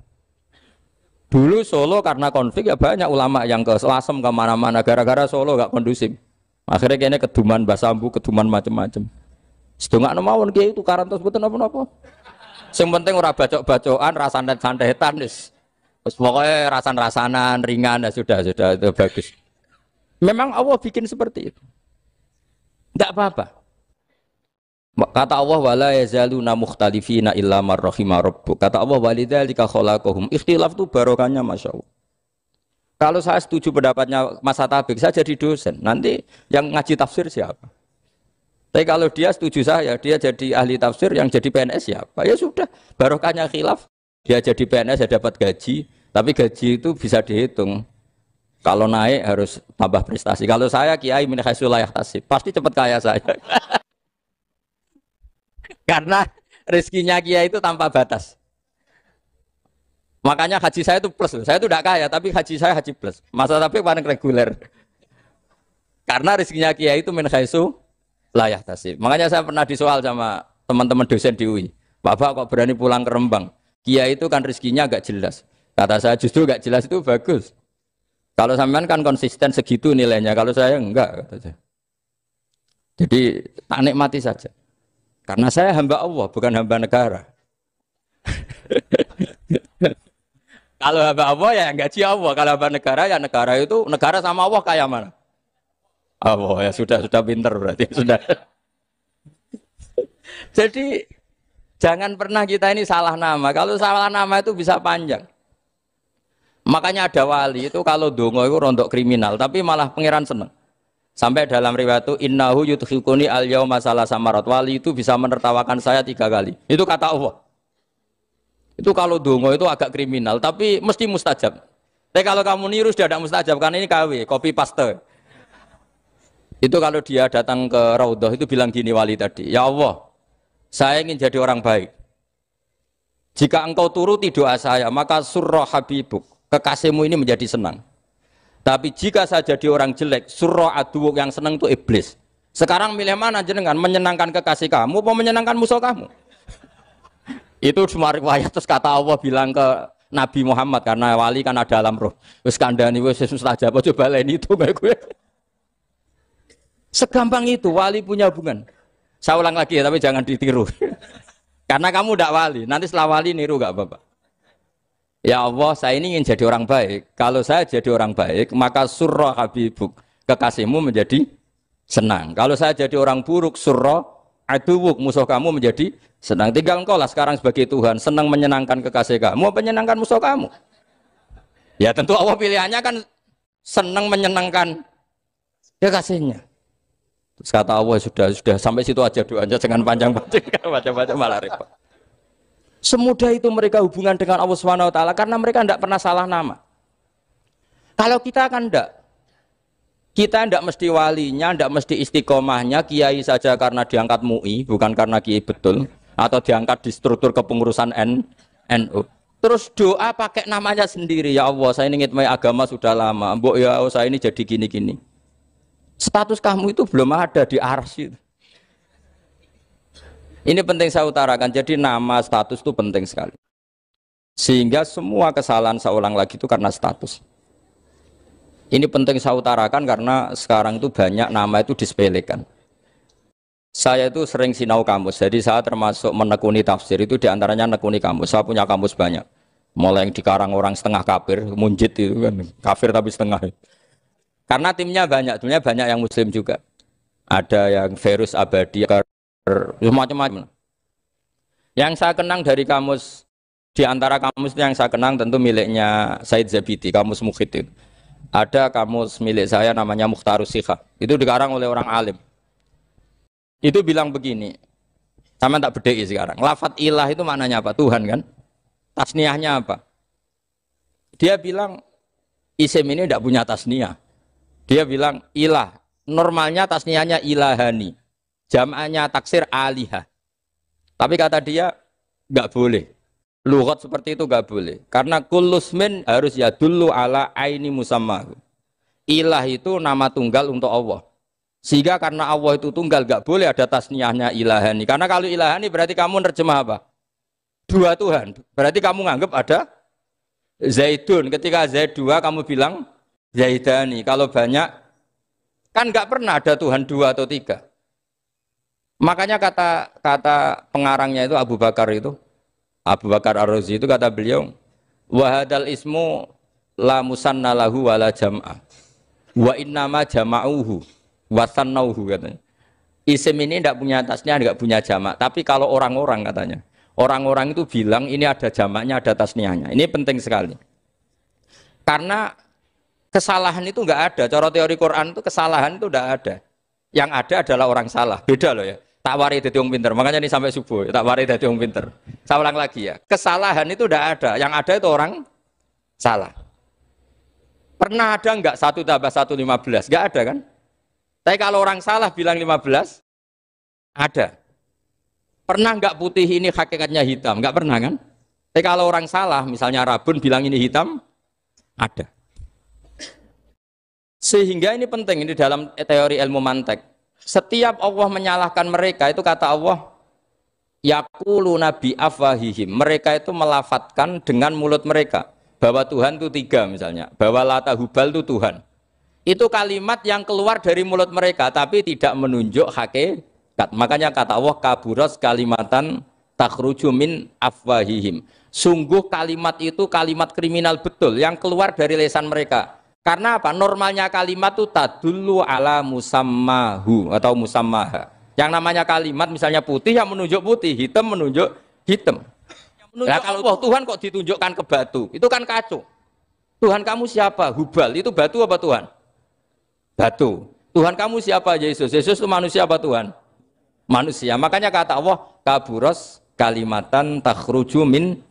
Dulu Solo karena konflik ya banyak ulama yang ke Lasem kemana-mana gara-gara Solo gak kondusif. Akhirnya kayaknya keduman basambu, keduman macam-macam. Sedongak mawon kiai tukaran terus betul apa-apa. Yang penting ora bacok-bacokan, rasan-santetan wis. Terus pokoknya rasan-rasanan ringan ya sudah itu bagus. Memang Allah bikin seperti itu. Enggak apa-apa. Kata Allah wala yazaluna mukhtalifina illa man rahima rabbuk. Kata Allah walidzalika khalaqahum. Ikhtilaf itu barokahnya masyaallah. Kalau saya setuju pendapatnya Mas Atabik, saya jadi dosen. Nanti yang ngaji tafsir siapa? Tapi kalau dia setuju saya, dia jadi ahli tafsir, yang jadi PNS siapa? Ya sudah, barokahnya khilaf. Dia jadi PNS ya dapat gaji, tapi gaji itu bisa dihitung. Kalau naik harus tambah prestasi. Kalau saya kiai min haitsu la yahtasib, pasti cepat kaya saya. Karena rezekinya kiai itu tanpa batas. Makanya haji saya itu plus. Saya itu tidak kaya, tapi haji saya haji plus. Masa tapi paling reguler. Karena rezekinya kiai itu min haitsu la yahtasib. Makanya saya pernah disoal sama teman-teman dosen di UI. Bapak kok berani pulang ke Rembang? Kiai itu kan rezekinya agak jelas. Kata saya justru agak jelas itu bagus. Kalau sampean kan konsisten segitu nilainya. Kalau saya enggak, kata saya. Jadi tak nikmati saja. Karena saya hamba Allah, bukan hamba negara. Kalau hamba Allah ya gaji Allah. Kalau hamba negara ya negara itu, negara sama Allah kayak mana? Allah ya sudah pinter berarti sudah. Jadi jangan pernah kita ini salah nama. Kalau salah nama itu bisa panjang. Makanya ada wali itu kalau dongo itu rontok kriminal, tapi malah pangeran seneng. Sampai dalam riwayat itu innahu yudkhiluni al-yauma salasa marat. Wali itu bisa menertawakan saya 3 kali. Itu kata Allah. Itu kalau dongo itu agak kriminal, tapi mesti mustajab. Tapi kalau kamu niru sudah tidak mustajab karena ini KW, copy paste. Itu kalau dia datang ke Raudhah itu bilang gini wali tadi, ya Allah, saya ingin jadi orang baik. Jika engkau turuti doa saya, maka surra habibuk, kekasihmu ini menjadi senang. Tapi jika saya jadi orang jelek, surra aduwuk yang senang itu iblis. Sekarang milih mana jenengan? Menyenangkan kekasih kamu apa menyenangkan musuh kamu? Itu cuma riwayat terus kata Allah bilang ke Nabi Muhammad karena wali kan ada alam roh. Wis kandhani wis mustajab coba leni itu mbak gue. Segampang itu wali punya hubungan. Saya ulang lagi ya tapi jangan ditiru. Karena kamu tidak wali, nanti setelah wali niru gak apa-apa. Ya Allah, saya ini ingin jadi orang baik. Kalau saya jadi orang baik, maka surra habibuk, kekasihmu menjadi senang. Kalau saya jadi orang buruk, surra aduwuk, musuh kamu menjadi senang. Tinggal engkau lah sekarang sebagai Tuhan, senang menyenangkan kekasih kamu, menyenangkan musuh kamu. Ya tentu Allah pilihannya kan senang menyenangkan kekasihnya. Terus kata Allah sudah sampai situ aja doanya, jangan panjang-panjang, baca-baca malah repot. Semudah itu mereka hubungan dengan Allah Subhanahu wa taala karena mereka tidak pernah salah nama. Kalau kita kan tidak. Kita tidak mesti walinya, tidak mesti istiqomahnya, kiai saja karena diangkat MUI, bukan karena kiai betul, atau diangkat di struktur kepengurusan NU. Terus doa pakai namanya sendiri, ya Allah, saya ini ngitmai agama sudah lama, mbok ya saya ini jadi gini-gini. Status kamu itu belum ada di arsy. Ini penting saya utarakan, jadi nama status itu penting sekali. Sehingga semua kesalahan saya ulang lagi itu karena status. Ini penting saya utarakan karena sekarang itu banyak nama itu disepelekan. Saya itu sering sinau kamus, jadi saya termasuk menekuni tafsir itu diantaranya menekuni kamus. Saya punya kamus banyak. Mulai yang dikarang orang setengah kafir, munjid itu kan, kafir tapi setengah. Karena timnya banyak yang muslim juga. Ada yang virus abadi, macam-macam. Yang saya kenang dari kamus, di antara kamus yang saya kenang tentu miliknya Said Zabidi, kamus Mukhid itu. Ada kamus milik saya namanya Mukhtarus Sikhah. Itu dikarang oleh orang alim. Itu bilang begini, sama tak bedai sekarang. Lafat ilah itu maknanya apa? Tuhan kan? Tasniahnya apa? Dia bilang isim ini tidak punya tasniah. Dia bilang ilah. Normalnya tasniahnya ilahani. Jam'anya taksir alihah. Tapi kata dia nggak boleh. Lughat seperti itu nggak boleh. Karena kullusmin harus yadullu ala aini musammahu. Ilah itu nama tunggal untuk Allah. Sehingga karena Allah itu tunggal nggak boleh ada tasniahnya ilahani. Karena kalau ilahani berarti kamu nerjemah apa? Dua Tuhan. Berarti kamu nganggap ada Zaidun. Ketika Zaid dua kamu bilang Zaidani. Kalau banyak kan nggak pernah ada Tuhan dua atau tiga. Makanya kata pengarangnya itu Abu Bakar Ar-Razi itu kata beliau, wahadal ismu la musanna lahu wala jam'ah wa innama jama'uhu wa sannauhu katanya. Isim ini tidak punya tasniah, tidak punya jamak. Tapi kalau orang-orang katanya, orang-orang itu bilang ini ada jamaknya, ada tasniahnya. Ini penting sekali. Karena kesalahan itu enggak ada. Cara teori Quran itu kesalahan itu enggak ada. Yang ada adalah orang salah. Beda loh ya. Tak wari dadi wong pinter. Makanya ini sampai subuh, tak wari dadi wong pinter. Saya ulang lagi ya. Kesalahan itu tidak ada. Yang ada itu orang salah. Pernah ada enggak 1 tambah 1 15? Enggak ada kan? Tapi kalau orang salah bilang 15, ada. Pernah enggak putih ini hakikatnya hitam? Enggak pernah kan? Tapi kalau orang salah, misalnya Rabun bilang ini hitam, ada. Sehingga ini penting, ini dalam teori ilmu mantek. Setiap Allah menyalahkan mereka, itu kata Allah, yaqulu nabi afwahihim. Mereka itu melafatkan dengan mulut mereka bahwa Tuhan itu 3 misalnya, bahwa Lata Hubal itu Tuhan. Itu kalimat yang keluar dari mulut mereka tapi tidak menunjuk hakikat. Makanya kata Allah, kaburas kalimatan takhruju min afwahihim. Sungguh kalimat itu kalimat kriminal betul yang keluar dari lisan mereka. Karena apa? Normalnya kalimat itu tadullu ala musammahu atau musammaha. Yang namanya kalimat misalnya putih yang menunjuk putih, hitam menunjuk hitam. Nah, kalau Tuhan kok ditunjukkan ke batu, itu kan kacau. Tuhan kamu siapa? Hubal, itu batu apa Tuhan? Batu. Tuhan kamu siapa? Yesus. Yesus itu manusia apa Tuhan? Manusia. Makanya kata Allah, kaburos kalimatan takhruju min,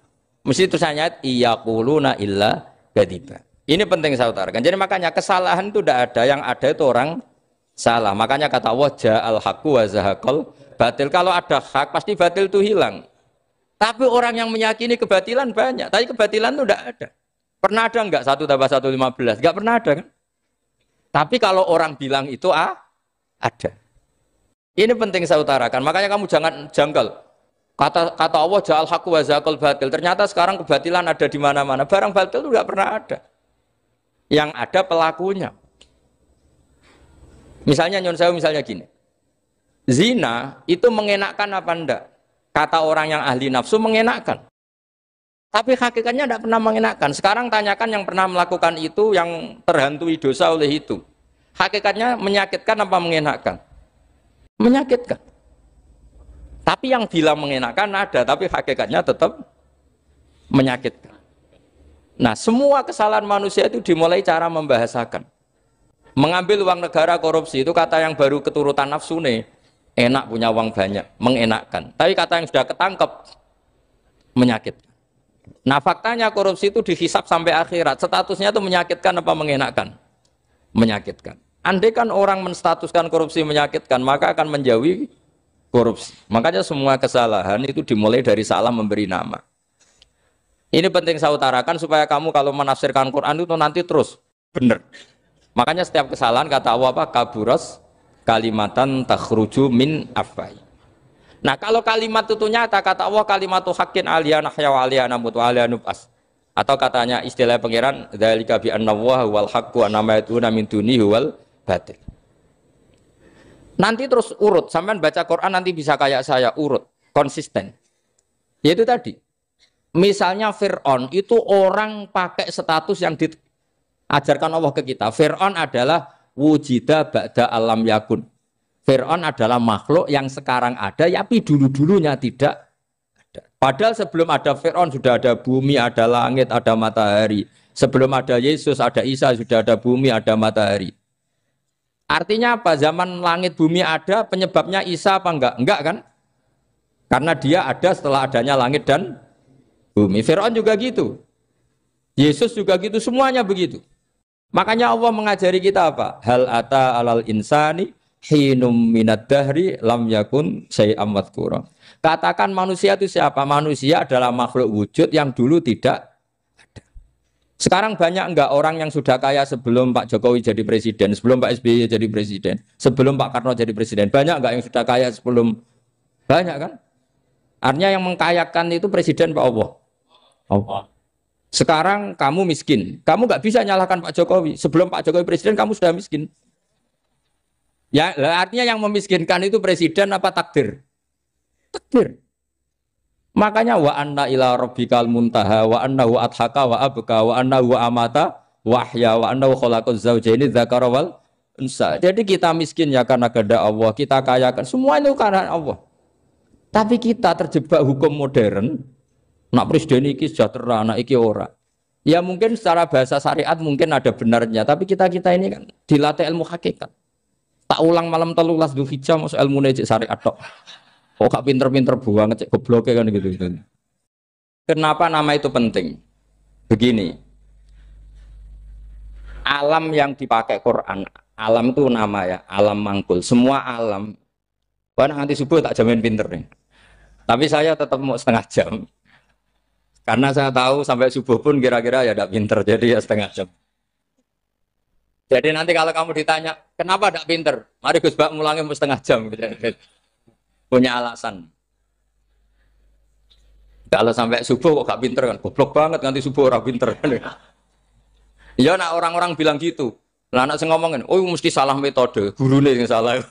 mesti tulisannya iyaquluna illa kadiba. Ini penting saya utarakan. Jadi makanya kesalahan itu tidak ada, yang ada itu orang salah. Makanya kata Allah, ja'al haqqu wa zahaqal batil. Kalau ada hak pasti batil itu hilang. Tapi orang yang meyakini kebatilan banyak, tapi kebatilan itu tidak ada. Pernah ada enggak 1 tambah 1 15? Enggak pernah ada kan? Tapi kalau orang bilang itu ada. Ini penting saya utarakan. Makanya kamu jangan janggal. Kata Allah ja'al haqqu wa zaqal batil. Ternyata sekarang kebatilan ada di mana-mana. Barang batil itu enggak pernah ada. Yang ada pelakunya. Misalnya nyon saya misalnya gini. Zina itu mengenakkan apa enggak? Kata orang yang ahli nafsu mengenakkan. Tapi hakikatnya tidak pernah mengenakkan. Sekarang tanyakan yang pernah melakukan itu, yang terhantui dosa oleh itu. Hakikatnya menyakitkan apa mengenakkan? Menyakitkan. Tapi yang bilang mengenakkan ada, tapi hakikatnya tetap menyakitkan. Nah, semua kesalahan manusia itu dimulai cara membahasakan. Mengambil uang negara korupsi itu kata yang baru keturutan nafsu nih. Enak punya uang banyak, mengenakkan. Tapi kata yang sudah ketangkep, menyakitkan. Nah faktanya korupsi itu dihisap sampai akhirat. Statusnya itu menyakitkan apa mengenakkan? Menyakitkan. Andai kan orang menstatuskan korupsi menyakitkan, maka akan menjauhi korupsi. Makanya semua kesalahan itu dimulai dari salah memberi nama. Ini penting saya utarakan supaya kamu kalau menafsirkan Quran itu nanti terus benar. Makanya setiap kesalahan kata Allah apa? Kaburas kalimatan takhruju min afai. Nah kalau kalimat itu nyata kata Allah kalimatu haqqin aliyana nahya wa aliyana mut wa aliyana nub'as. Atau katanya istilah pangeran dzalika bi anna wal haqqu wa nama yatuna min dunihi wal batil. Nanti terus urut, sampean baca Quran nanti bisa kayak saya urut, konsisten. Yaitu tadi. Misalnya Fir'aun itu orang pakai status yang diajarkan Allah ke kita. Fir'aun adalah wujida ba'da alam yakun. Fir'aun adalah makhluk yang sekarang ada, tapi dulu-dulunya tidak ada. Padahal sebelum ada Fir'aun sudah ada bumi, ada langit, ada matahari. Sebelum ada Yesus, ada Isa, sudah ada bumi, ada matahari. Artinya apa? Zaman langit bumi ada, penyebabnya Isa apa enggak? Enggak kan? Karena dia ada setelah adanya langit dan bumi. Fir'aun juga gitu. Yesus juga gitu, semuanya begitu. Makanya Allah mengajari kita apa? Hal ata alal insani hinum minad dahri lam yakun syai'am madhkura. Katakan manusia itu siapa? Manusia adalah makhluk wujud yang dulu tidak ada. Sekarang banyak enggak orang yang sudah kaya sebelum Pak Jokowi jadi presiden, sebelum Pak SBY jadi presiden, sebelum Pak Karno jadi presiden? Banyak enggak yang sudah kaya sebelum? Banyak kan? Artinya yang mengkayakan itu presiden Pak Allah. Allah. Sekarang kamu miskin, kamu nggak bisa nyalahkan Pak Jokowi. Sebelum Pak Jokowi presiden, kamu sudah miskin. Ya, artinya yang memiskinkan itu presiden apa takdir? Takdir. Makanya wa anna ila rabbikal muntaha wa annahu adhaka wa abka wa annahu amata wa ahya wa annahu khalaqaz zawjaini dzakara wal unsa. Jadi kita miskin ya karena kehendak Allah, kita kaya kan semua itu karena Allah. Tapi kita terjebak hukum modern. Nak presiden iki sejahtera, anak iki ora. Ya mungkin secara bahasa syariat mungkin ada benarnya, tapi kita ini kan dilatih ilmu hakikat. Tak ulang malam 13 Dzulhijjah masuk ilmu cek syariat tok. Kok gak pinter-pinter banget cek gobloke kan gitu. Kenapa nama itu penting? Begini. Alam yang dipakai Quran, alam itu nama ya, alam mangkul. Semua alam. Wah nanti subuh tak jamin pinter nih. Tapi saya tetap mau setengah jam. Karena saya tahu sampai subuh pun kira-kira ya tidak pinter, jadi ya setengah jam. Jadi nanti kalau kamu ditanya, kenapa tidak pinter? Mari Gus Bak mulangnya mau setengah jam. Punya alasan. Kalau sampai subuh kok gak pinter kan? Goblok banget nanti subuh orang pinter. Ya nak orang-orang bilang gitu. Lah anak saya ngomongin, oh mesti salah metode, gurunya yang salah.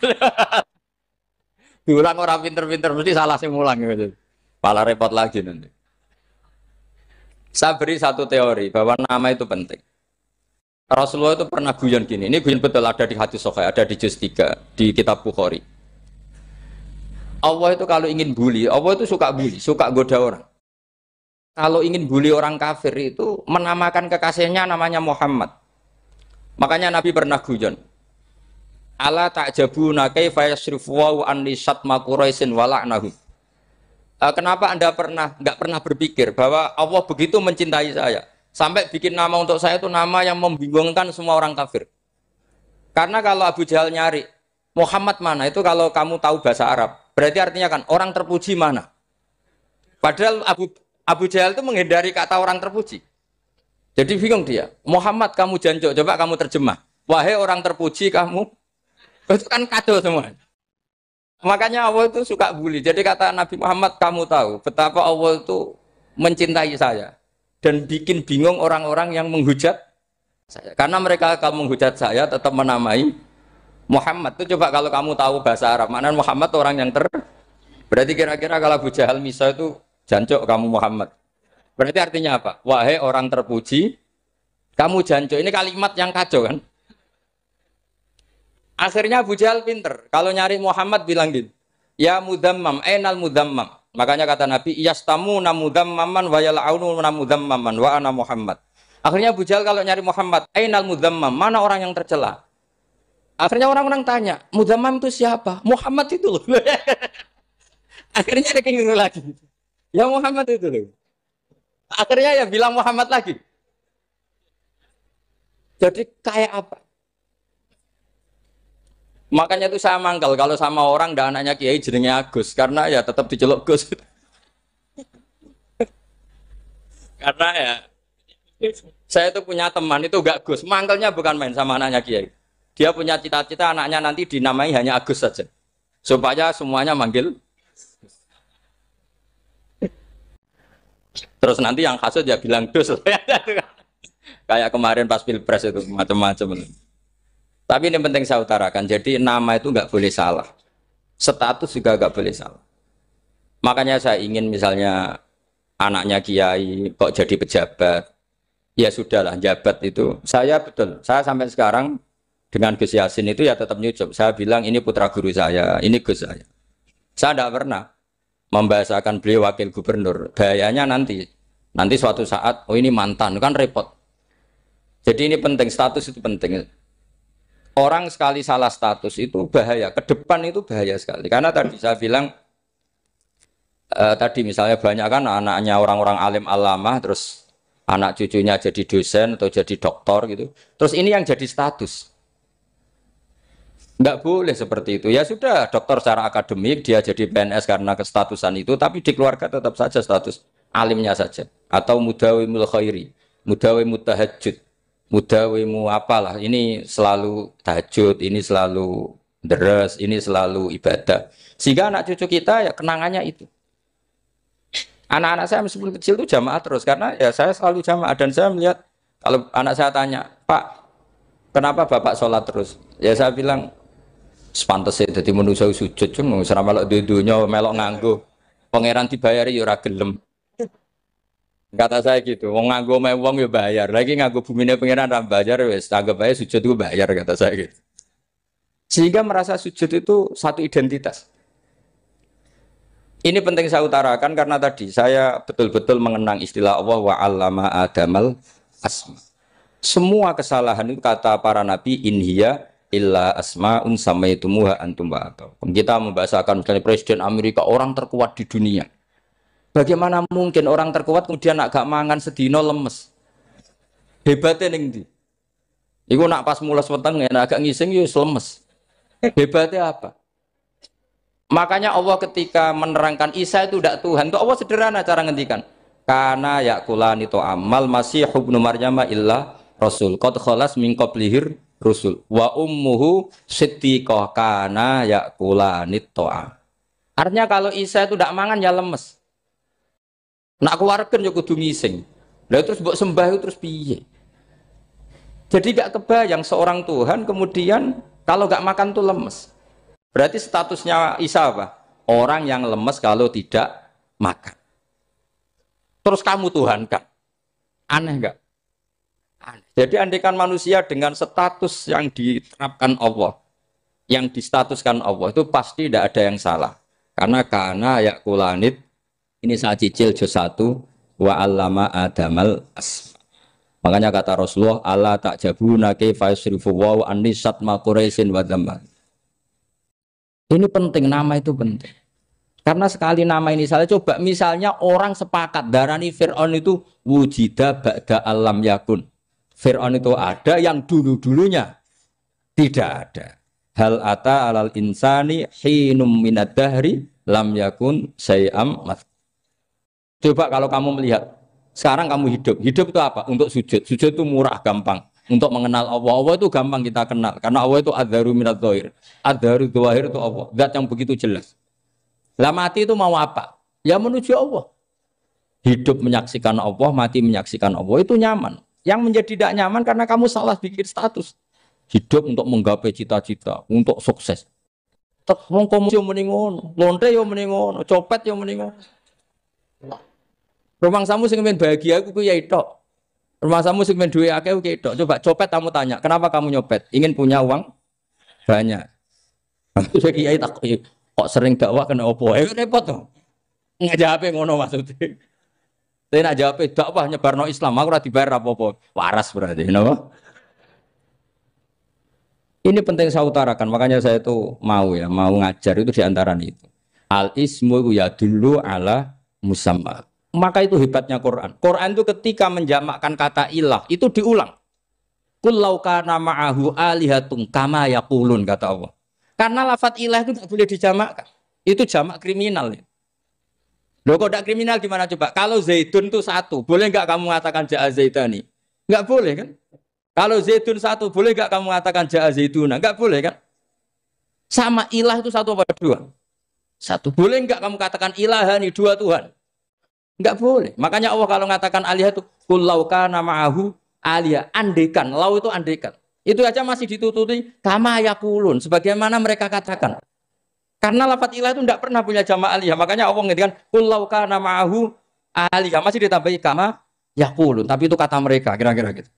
Diulang orang pinter-pinter, mesti salah sih mulang. Gitu. Malah repot lagi nanti. Saya beri satu teori bahwa nama itu penting. Rasulullah itu pernah guyon gini. Ini guyon betul ada di hadis Sahih, ada di juz 3 di kitab Bukhari. Allah itu kalau ingin bully, Allah itu suka bully, suka goda orang. Kalau ingin bully orang kafir itu menamakan kekasihnya namanya Muhammad. Makanya Nabi pernah guyon. Ala ta'jabuna kaifa yasrifu wa anni syatma Quraisyin wa la'nahu. Kenapa Anda nggak pernah berpikir bahwa Allah begitu mencintai saya sampai bikin nama untuk saya itu nama yang membingungkan semua orang kafir? Karena kalau Abu Jahal nyari Muhammad mana itu kalau kamu tahu bahasa Arab berarti artinya kan orang terpuji mana? Padahal Abu Jahal itu menghindari kata orang terpuji. Jadi bingung dia. Muhammad kamu jancuk, coba kamu terjemah. Wahai orang terpuji kamu, itu kan kado semua. Makanya Allah itu suka bully. Jadi kata Nabi Muhammad, kamu tahu betapa Allah itu mencintai saya dan bikin bingung orang-orang yang menghujat saya. Karena mereka kalau menghujat saya tetap menamai Muhammad. Itu coba kalau kamu tahu bahasa Arab, mana Muhammad orang yang berarti kira-kira kalau Abu Jahal Misa itu jancuk kamu Muhammad. Berarti artinya apa? Wahai orang terpuji, kamu jancuk. Ini kalimat yang kacau kan? Akhirnya Abu Jahal pinter. Kalau nyari Muhammad bilang gitu. Ya mudammam, enal mudammam. Makanya kata Nabi, yastamu namudammaman wa yal'aunu namudammaman wa ana Muhammad. Akhirnya Abu Jahal kalau nyari Muhammad, enal mudammam, mana orang yang tercela? Akhirnya orang-orang tanya, mudammam itu siapa? Muhammad itu loh. Akhirnya dia keliru lagi. Ya Muhammad itu loh. Akhirnya ya bilang Muhammad lagi. Jadi kayak apa? Makanya itu saya mangkal kalau sama orang dan anaknya Kiai jenenge Agus karena ya tetap diceluk Gus. Karena ya saya itu punya teman itu gak Gus, mangkalnya bukan main sama anaknya Kiai. Dia punya cita-cita anaknya nanti dinamai hanya Agus saja. Supaya semuanya manggil. Terus nanti yang hasut ya bilang Dus. Kayak kemarin pas Pilpres itu macam-macam. Tapi ini penting saya utarakan, jadi nama itu nggak boleh salah, status juga nggak boleh salah. Makanya saya ingin misalnya anaknya Kiai kok jadi pejabat, ya sudahlah jabat itu. Saya betul, saya sampai sekarang dengan Gus Yasin itu ya tetap nyucup. Saya bilang ini putra guru saya, ini Gus saya. Saya tidak pernah membahasakan beliau wakil gubernur. Bahayanya nanti suatu saat, oh ini mantan, kan repot. Jadi ini penting, status itu penting. Orang sekali salah status itu bahaya, ke depan itu bahaya sekali. Karena tadi saya bilang, tadi misalnya banyak kan anaknya orang-orang alim alamah, terus anak cucunya jadi dosen atau jadi doktor gitu. Terus ini yang jadi status. Nggak boleh seperti itu. Ya sudah, dokter secara akademik, dia jadi PNS karena kestatusan itu, tapi di keluarga tetap saja status alimnya saja. Atau mudawimul khairi, mudawimut tahajud. Mudawimu apalah, ini selalu tahajud, ini selalu deres, ini selalu ibadah. Sehingga anak cucu kita ya kenangannya itu. Anak-anak saya meskipun kecil itu jamaah terus, karena ya saya selalu jamaah. Dan saya melihat, kalau anak saya tanya, Pak, kenapa Bapak sholat terus? Ya saya bilang, sepantasnya jadi manusia sujud, cuma selama melok dudunya, melok nganggo. Pangeran dibayari ya ora gelem. Kata saya gitu, wong nganggo wong ya bayar. Lagi nganggo bumine pengiran ra bayar wis anggap aja sujud itu bayar kata saya gitu. Sehingga merasa sujud itu satu identitas. Ini penting saya utarakan karena tadi saya betul-betul mengenang istilah Allah wa 'allama Adamal asma. Semua kesalahan itu kata para nabi in hiya illa asmaun samaitumuha antum wa atau. Kita membahasakan misalnya presiden Amerika orang terkuat di dunia. Bagaimana mungkin orang terkuat kemudian agak mangan sedino lemes? Hebatnya ning ndi? Iku nak pas mulas weteng agak ngising ya lemes. Hebatnya apa? Makanya Allah ketika menerangkan Isa itu tidak Tuhan, itu Allah sederhana cara ngendikan. Karena yakulani to amal masih ibnu Maryam illa rasul. Qad khalas min qablihir rusul. Wa ummuhu siddiqah kana yakulani to'am. Artinya kalau Isa itu tidak mangan ya lemes. Nak keluarkan ya kudu ngising. Lah terus mbok sembah terus piye? Jadi gak kebayang seorang Tuhan kemudian kalau gak makan tuh lemes. Berarti statusnya Isa apa? Orang yang lemes kalau tidak makan. Terus kamu Tuhan kan? Aneh gak? Aneh. Jadi andaikan manusia dengan status yang diterapkan Allah, yang distatuskan Allah itu pasti tidak ada yang salah. Karena yakulanit. Ini saya cicil juz 1 wa 'allama Adamal asma. Makanya kata Rasulullah Allah ta'jabuna kaifa yusrifu wa annisat ma quraisin wa dhamma. Ini penting, nama itu penting. Karena sekali nama ini salah, coba misalnya orang sepakat darani Fir'aun itu wujida ba'da alam yakun. Fir'aun itu ada yang dulu-dulunya tidak ada. Hal ata alal insani hinum minad dahri lam yakun sayam mat. Coba kalau kamu melihat, sekarang kamu hidup itu apa? Untuk sujud. Sujud itu murah, gampang. untuk mengenal Allah. Allah itu gampang kita kenal karena Allah itu adzaru minadz dzahir. Adzaru dzahir itu Allah, zat yang begitu jelas. Lah mati itu mau apa? Ya menuju Allah. Hidup menyaksikan Allah, mati menyaksikan Allah itu nyaman. Yang menjadi tidak nyaman karena kamu salah bikin status. Hidup untuk menggapai cita-cita, untuk sukses. Wong komo yo muni ngono, lonte yo muni ngono, copet yo muni ngono. Rumang samu sing men bahagia aku ya tok. Rumah samu sing men duwe akeh ku tok. Coba copet kamu tanya, kenapa kamu nyopet? Ingin punya uang banyak. Terus kiai tak kok sering dakwah kena opo? Repot to. Ngajape ngono maksudnya. Saya nak jawab dakwah nyebarno Islam, aku ora dibayar apa-apa. Waras berarti, kenapa? Ini penting saya utarakan, makanya saya itu mau ngajar itu diantara itu. Al ismu ya dulu ala musamma. Maka itu hebatnya Quran. Quran itu ketika menjamakkan kata ilah itu diulang. Qul law kana ma'ahu alihatun kama yaqulun kata Allah. Karena lafaz ilah itu tidak boleh dijamakkan. Itu jamak kriminal. Loh kok tidak kriminal gimana coba? Kalau Zaidun itu satu, boleh nggak kamu mengatakan ja'a Zaidani? Nggak boleh kan? Kalau Zaidun satu, boleh nggak kamu mengatakan ja'a Zaiduna? Nggak boleh kan? Sama ilah itu satu apa dua? Satu. Boleh nggak kamu katakan ilahani, dua Tuhan? Nggak boleh. Makanya Allah kalau mengatakan aliyah itu qul law kana ma'ahu aliyah, andekan, lau itu andekan. Itu aja masih ditututi kama yaqulun, sebagaimana mereka katakan. Karena lafaz ilah itu tidak pernah punya jamak aliyah. Makanya Allah ngertikan qul law kana ma'ahu aliyah, masih ditambahi kama yaqulun, tapi itu kata mereka kira-kira gitu.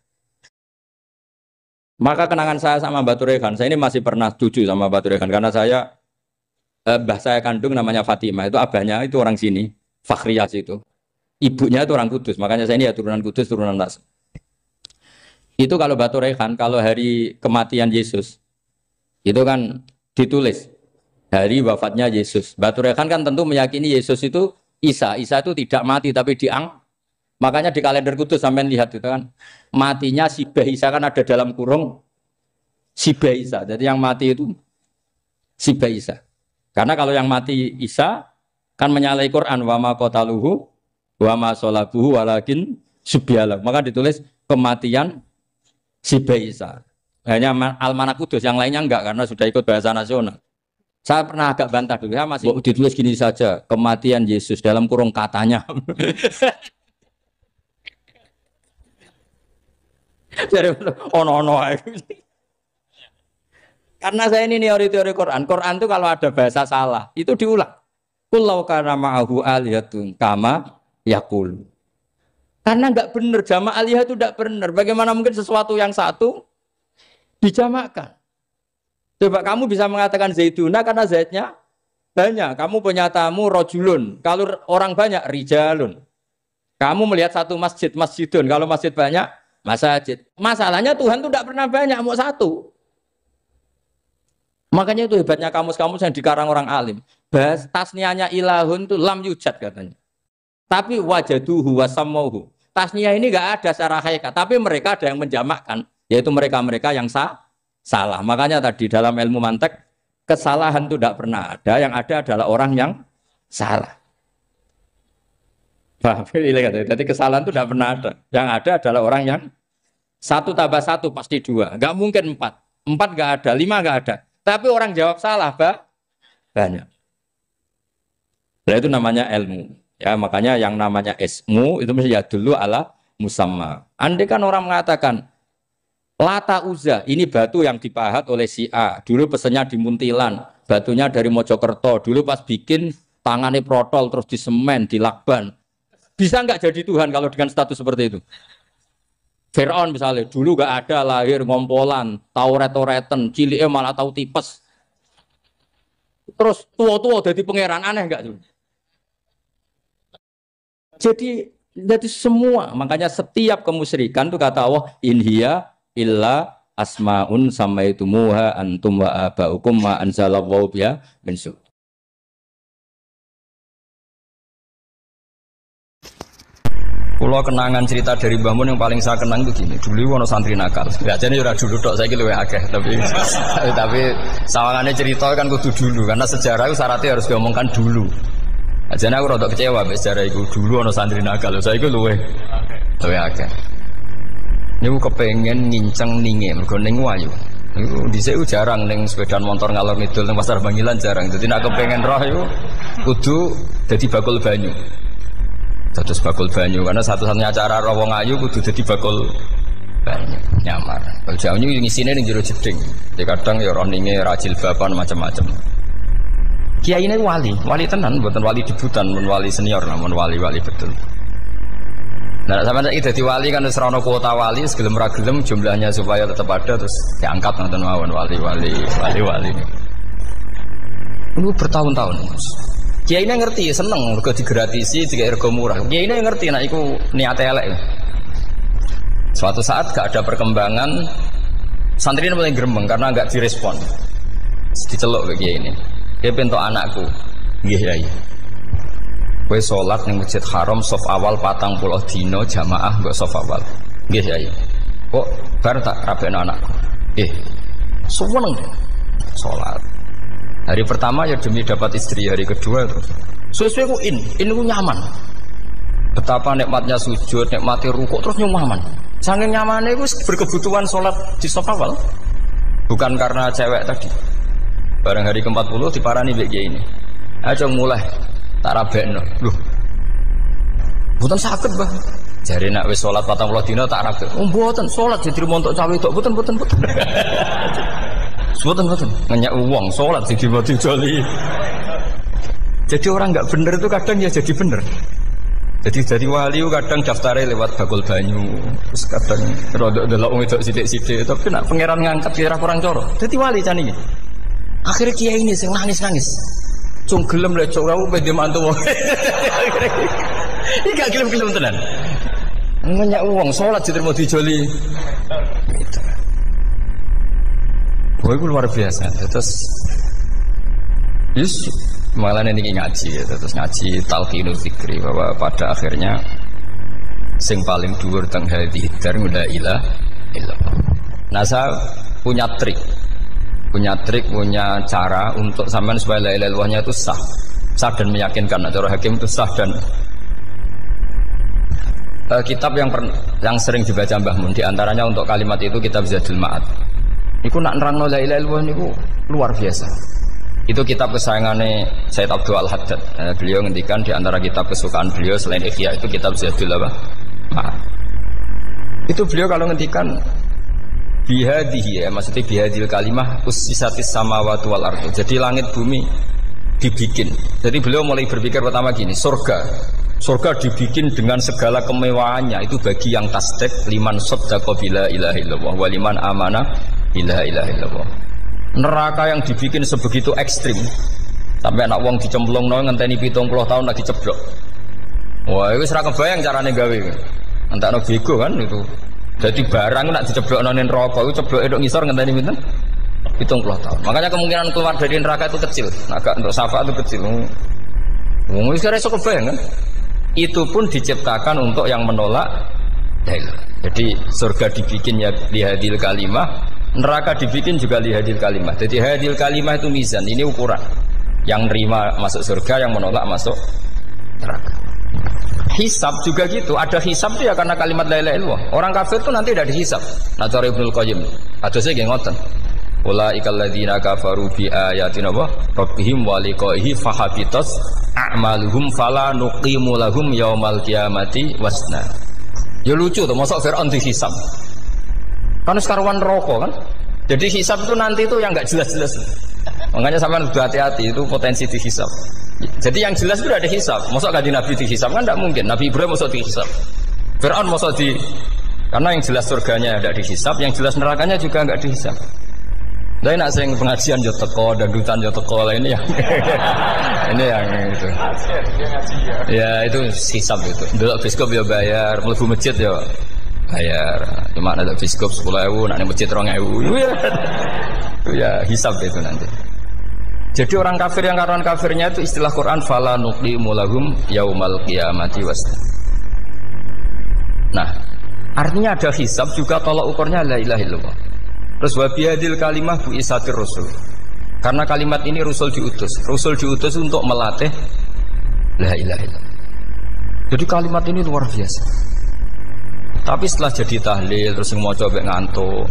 Maka kenangan saya sama Mbak Turekan, saya ini masih pernah cucu sama Mbak Turekan karena saya mbah saya kandung namanya Fatimah, itu abahnya itu orang sini, Fakhriyas itu. Ibunya itu orang Kudus, makanya saya ini ya turunan Kudus, turunan Nas. Itu kalau Mbak Turekan, kalau hari kematian Yesus, itu kan ditulis hari wafatnya Yesus. Mbak Turekan kan tentu meyakini Yesus itu Isa itu tidak mati tapi makanya di kalender Kudus sampai lihat itu kan matinya Sibah Isa kan ada dalam kurung Sibah Isa. Jadi yang mati itu Sibah Isa. Karena kalau yang mati Isa kan menyalahi Quran wa ma qataluhu wa ma salabuhu walakin subyalah. Maka ditulis kematian Sibah Isa. Hanya Almanak Kudus, yang lainnya enggak karena sudah ikut bahasa nasional. Saya pernah agak bantah dulu, ya masih ditulis gini saja, kematian Yesus dalam kurung katanya. Jadi ono. Karena saya ini teori Quran. Quran itu kalau ada bahasa salah, itu diulang. Qul law kana ma'ahu alihatun kama yaqul. Karena enggak benar, jamak aliyah itu enggak benar. Bagaimana mungkin sesuatu yang satu dijamakkan? Coba kamu bisa mengatakan Zaiduna karena Zaidnya banyak. Kamu punya tamu rojulun. Kalau orang banyak rijalun. Kamu melihat satu masjid, masjidun. Kalau masjid banyak, masjid. Masalahnya Tuhan itu tidak pernah banyak, mau satu. Makanya itu hebatnya kamus-kamus yang dikarang orang alim. Bahas tasniahnya ilahun itu lam yujad katanya. Tapi wajaduhu wasamauhu. Tasniah ini enggak ada secara hakikat, tapi mereka ada yang menjamakkan, yaitu mereka-mereka yang salah. Makanya tadi dalam ilmu mantek kesalahan itu tidak pernah ada, yang ada adalah orang yang salah. Paham? Jadi kesalahan itu tidak pernah ada. Yang ada adalah orang yang satu tambah satu pasti dua. Enggak mungkin empat. Empat enggak ada, lima enggak ada. Tapi orang jawab salah, banyak. Nah, itu namanya ilmu. Ya, makanya yang namanya ismu itu mesti ya dulu ala musamma. Andai kan orang mengatakan Lata Uzza, ini batu yang dipahat oleh si A. Dulu pesennya di Muntilan, batunya dari Mojokerto. Dulu pas bikin tangannya protol terus disemen, dilakban. Bisa nggak jadi Tuhan kalau dengan status seperti itu? Fir'aun misalnya, dulu nggak ada, lahir ngompolan, tahu retoreten, ciliknya malah tahu tipes. Terus tua-tua jadi pangeran, aneh nggak tuh? Jadi semua, makanya setiap kemusyrikan itu kata Allah, inhiya illa asmaun samaitumuha antum wa abaukum ma anzalallahu biha min su. Kalau kenangan cerita dari Mbah Mun yang paling saya kenang itu gini. Dulu ono santri nakal. Biasanya ora dulu tok, saiki luwih akeh, tapi sawangane cerita kan kudu dulu karena sejarah itu syaratnya harus diomongkan dulu. Ajane aku rada kecewa mbek sejarah iku. Dulu ono santri nakal, saiki luwih akeh. Niku kepengen nginceng ninge mergo ning wayu. Niku dhisik jarang ning sepeda motor ngalor ngidul ning pasar Bangilan jarang. Dadi nek kepengen roh iku kudu dadi bakul banyu. Dados bakul banyu karena satu-satunya cara roh wong ayu kudu dadi bakul banyu nyamar. Bakul banyu ngisine ning jero jeding. Jadi kadang ya roh ninge rajil bapan macam-macam. Kiai ini wali tenan, bukan wali debutan, bukan wali senior, namun wali betul. Nah, sama saya jadi wali kan serono kuota wali, segelem ragelem jumlahnya supaya tetap ada terus diangkat nonton mawon wali. Ini bertahun-tahun. Kiai ini ngerti, seneng, mergo digratisi, juga ergo murah. Kiai ini ngerti, nah itu niat elek. Suatu saat gak ada perkembangan, santri ini mulai gremeng karena gak direspon. Diceluk ke Kiai ini. Dia pentok anakku, nggih Yai. Kowe salat ning Masjid Haram saf awal 40 dina jamaah mbok saf awal. Nggih Yai. Kok bar tak rabekno anakku. Nggih. Seneng salat. Hari pertama ya demi dapat istri, hari kedua terus. Sesuai ku in ku nyaman. Betapa nikmatnya sujud, nikmati rukuk terus nyaman. Saking nyamane iku berkebutuhan salat di saf awal. Bukan karena cewek tadi. Barang hari ke-40 diparani mbek Kiai ini. Aja mulai tak rabekno. Lho. Mboten saged, Mbah. Jare nek wis salat 40 dina tak rabek. Oh, mboten salat jadi montok cawe tok. Mboten. Mboten. Ngenyak wong salat jadi mati joli. Jadi orang enggak bener itu kadang ya jadi bener. Jadi wali kadang daftarnya lewat bakul banyu. Terus kadang rodok delok wong wedok sithik-sithik, tapi nek pangeran ngangkat kira kurang coro. Dadi wali cani. Akhirnya Kiai ini sing nangis. Cung gelem lek cok aku pede mantu wong. Iki gak gelem tenan. Ngenyak wong salat diterima dijoli. Gitu. Wah, itu luar biasa. Terus malah ini ngaji, terus ngaji talqinul zikri bahwa pada akhirnya sing paling dhuwur teng hadi dar la ilaha illallah. Nah, saya punya trik, punya cara untuk sampean supaya la ilaha illallahnya itu sah dan meyakinkan. Cara hakim itu sah dan kitab yang sering dibaca Mbah Mun diantaranya untuk kalimat itu kitab Zadul Ma'ad. Iku nak nerangno la ilaha illallah niku luar biasa. Itu kitab kesayangannya Sayyid Abdul Al-Haddad. Beliau ngendikan di antara kitab kesukaan beliau selain Ihya itu kitab Zadul Ma'ad. Itu beliau kalau ngendikan bihadihi, maksudnya bihadil kalimah ussisatis samawati wal ardu. Jadi langit bumi dibikin. Jadi beliau mulai berpikir pertama gini, surga dibikin dengan segala kemewahannya. Itu bagi yang tasdik liman saddaqa bila ilaha illallah wa liman amana bila ilaha illallah. Neraka yang dibikin sebegitu ekstrim sampai anak wong dicemplungno ngenteni 70 tahun lagi ceblok. Wah, itu ora kebayang carane gawe. Entakno bego kan itu. Jadi barang nak diceblokno ning neraka itu cebloke tok ngisor ngenteni pinten? 70 tahun. Makanya kemungkinan keluar dari neraka itu kecil. Agak untuk syafaat itu kecil. Wong wis ora iso kebayang kan? Itu pun diciptakan untuk yang menolak dalil. Jadi surga dibikin ya lihadil kalimah, neraka dibikin juga lihadil kalimah. Jadi hadil kalimah itu mizan, ini ukuran. Yang nerima masuk surga, yang menolak masuk neraka. Hisab juga gitu, ada hisab itu ya karena kalimat la ilaha illallah. Orang kafir itu nanti tidak dihisab. Nah, cara Ibnul Qayyim, hadisnya nggih ngoten. Ulaikal ladzina kafaru bi ayatina rabbihim wa liqaihi fahabitat a'maluhum fala nuqimu lahum yaumal qiyamati wasna. Ya lucu tuh, masa Fir'aun dihisab. Kan sekarang rokok kan. Jadi hisab itu nanti itu yang enggak jelas-jelas. Makanya sampean harus hati-hati, itu potensi dihisab. Jadi yang jelas itu ada hisab. Masa kanjeng Nabi dihisab kan enggak mungkin. Nabi Ibrahim masa dihisab. Fir'aun masa di karena yang jelas surganya tidak dihisab, yang jelas nerakanya juga enggak dihisab. Lah nak sing pengajian yo teko, dandutan yo teko, lah ini yang ini yang itu. Ya itu hisab itu. Delok biskop yo bayar, mlebu masjid yo bayar. Cuma ada biskop 10.000, nak ning masjid 2.000. Itu ya hisab itu nanti. Jadi orang kafir yang karuan kafirnya itu istilah Quran fala nuqimu lahum yaumal qiyamati wasna. Nah, artinya ada hisab juga tolak ukurnya la ilaha illallah. Terus wabiyadil kalimah bu isatir rasul. Karena kalimat ini rasul diutus untuk melatih la ilaha illallah. Jadi kalimat ini luar biasa. Tapi setelah jadi tahlil terus yang mau coba ngantuk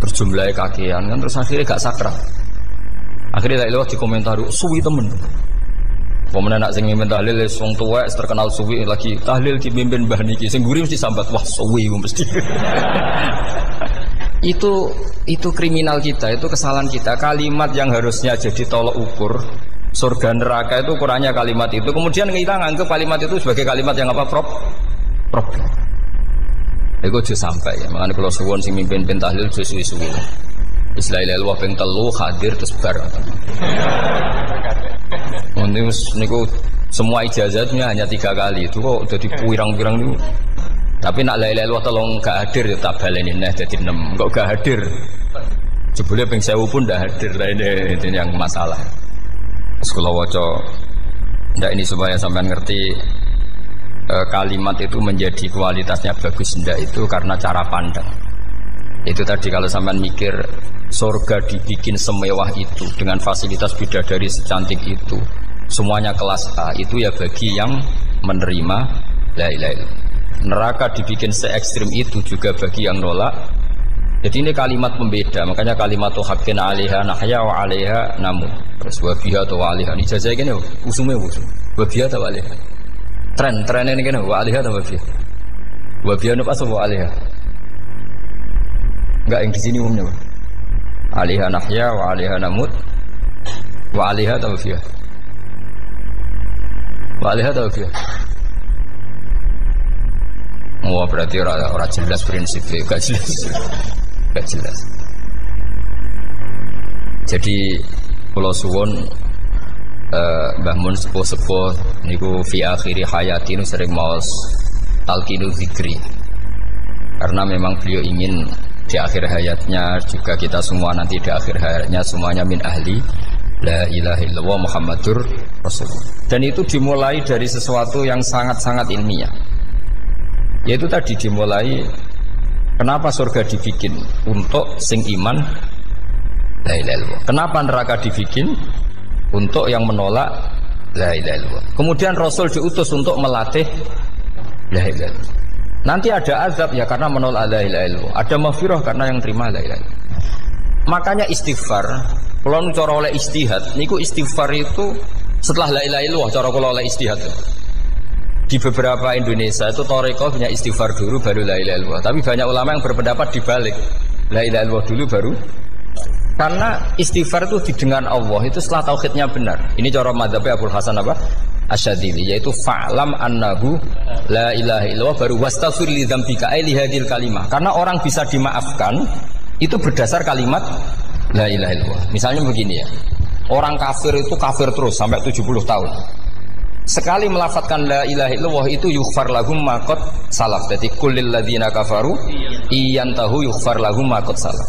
berjumlah kakean kan terus akhirnya gak sakral. Akhirnya tak lewat di komentar suwi temen. Pemenang nak sing mimpin tahlil wong tuwek terkenal suwi lagi tahlil dipimpin Mbah niki sing guri mesti sambat wah suwi mesti. Itu kriminal kita, itu kesalahan kita. Kalimat yang harusnya jadi tolok ukur surga neraka itu ukurannya kalimat itu. Kemudian kita nganggap kalimat itu sebagai kalimat yang apa problem. Itu aja sampai ya. Makanya kalau suwon sing mimpin tahlil aja suwi-suwi. Istilah ilmu ping telu hadir terus bar. Niku semua ijazahnya hanya 3 kali itu kok udah dipirang-pirang niku. Tapi nak la ilaha illallah tolong gak hadir ya tak baleni neh dadi 6. Kok gak hadir? Jebule ping 1000 pun ndak hadir. Lah ini yang masalah. Terus kula waca ndak ini supaya sampean ngerti kalimat itu menjadi kualitasnya bagus ndak itu karena cara pandang. Itu tadi kalau sampean mikir surga dibikin semewah itu dengan fasilitas bidadari secantik itu, semuanya kelas A, itu ya bagi yang menerima la ilaha illallah. Neraka dibikin se ekstrim itu juga bagi yang nolak. Jadi ini kalimat pembeda, makanya kalimat haqqin 'alaiha nahya wa 'alaiha namut. Terus wa biha wa 'alaiha. Ini jajake kene usume usum. Wa biha wa 'alaiha. Tren ini kene wa 'alaiha wa biha. Wa biha apa wa 'alaiha? Enggak yang di sini umumnya. 'Alaiha nahya wa 'alaiha namut. Wa 'alaiha wa biha. Wa 'alaiha wa biha. Oh berarti orang jelas prinsipnya, gak jelas. Jadi Pulau Suwon Mbah Mun sepuh-sepuh niku fi akhiri hayati nu sering maos talqinu zikri. Karena memang beliau ingin di akhir hayatnya juga kita semua nanti di akhir hayatnya semuanya min ahli la ilaha illallah Muhammadur Rasulullah. Dan itu dimulai dari sesuatu yang sangat-sangat ilmiah. Yaitu tadi dimulai kenapa surga dibikin untuk sing iman la ilaha illallah. Kenapa neraka dibikin untuk yang menolak la ilaha illallah. Kemudian Rasul diutus untuk melatih la ilaha illallah. Nanti ada azab ya karena menolak la ilaha illallah. Ada maghfirah karena yang terima la ilaha illallah. Makanya istighfar, kalau cara oleh istihad, niku istighfar itu setelah la ilaha illallah cara kalau oleh istihad. Di beberapa Indonesia itu Toreko punya istighfar dulu baru la ilaha illallah. Tapi banyak ulama yang berpendapat dibalik, la ilaha illallah dulu baru. Karena istighfar itu didengar Allah itu setelah tauhidnya benar. Ini cara madzhab Abul Hasan apa? Asyadzili, yaitu fa'lam annahu la ilaha illallah baru wastaghfir li dzambika ai li hadil kalimah. Karena orang bisa dimaafkan itu berdasar kalimat la ilaha illallah. Misalnya begini ya. Orang kafir itu kafir terus sampai 70 tahun. Sekali melafatkan la ilaha illallah itu yughfar lahum ma qad salaf. Jadi kullil ladzina kafaru iyantahu yughfar lahum ma qad salaf.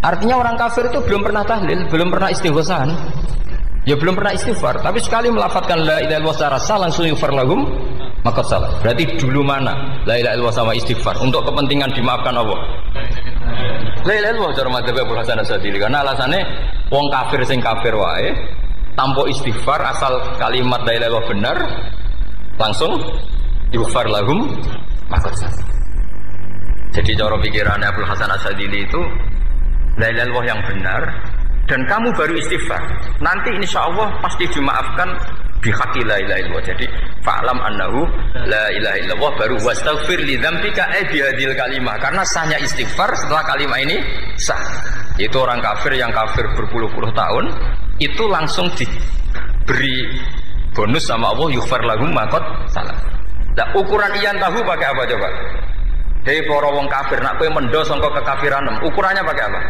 Artinya orang kafir itu belum pernah tahlil, belum pernah istighosah. Ya belum pernah istighfar, tapi sekali melafatkan la ilaha illallah secara sah langsung yughfar lahum ma qad salaf. Berarti dulu mana la ilaha illallah sama istighfar untuk kepentingan dimaafkan Allah. La ilaha illallah cara madzhab Abul Hasan Asyadzili karena alasannya wong kafir sing kafir wae tanpa istighfar asal kalimat la ilaha illallah benar langsung yughfar lahum maqad salaf. Jadi cara pikirannya Abdul Hasan Asyadzili itu la ilaha illallah yang benar dan kamu baru istighfar nanti insyaallah pasti dimaafkan bihaqqi la ilaha illallah. Jadi fa'lam annahu la ilaha illallah baru wastaghfir li dzambika ai bihadil kalimah karena sahnya istighfar setelah kalimat ini sah. Itu orang kafir yang kafir berpuluh-puluh tahun itu langsung diberi bonus sama Allah yughfar lahum ma qad salaf. Nah, ukuran iyan tahu pakai apa coba? Hei para wong kafir nak kowe mendo sangka kekafiran, ukurannya pakai apa?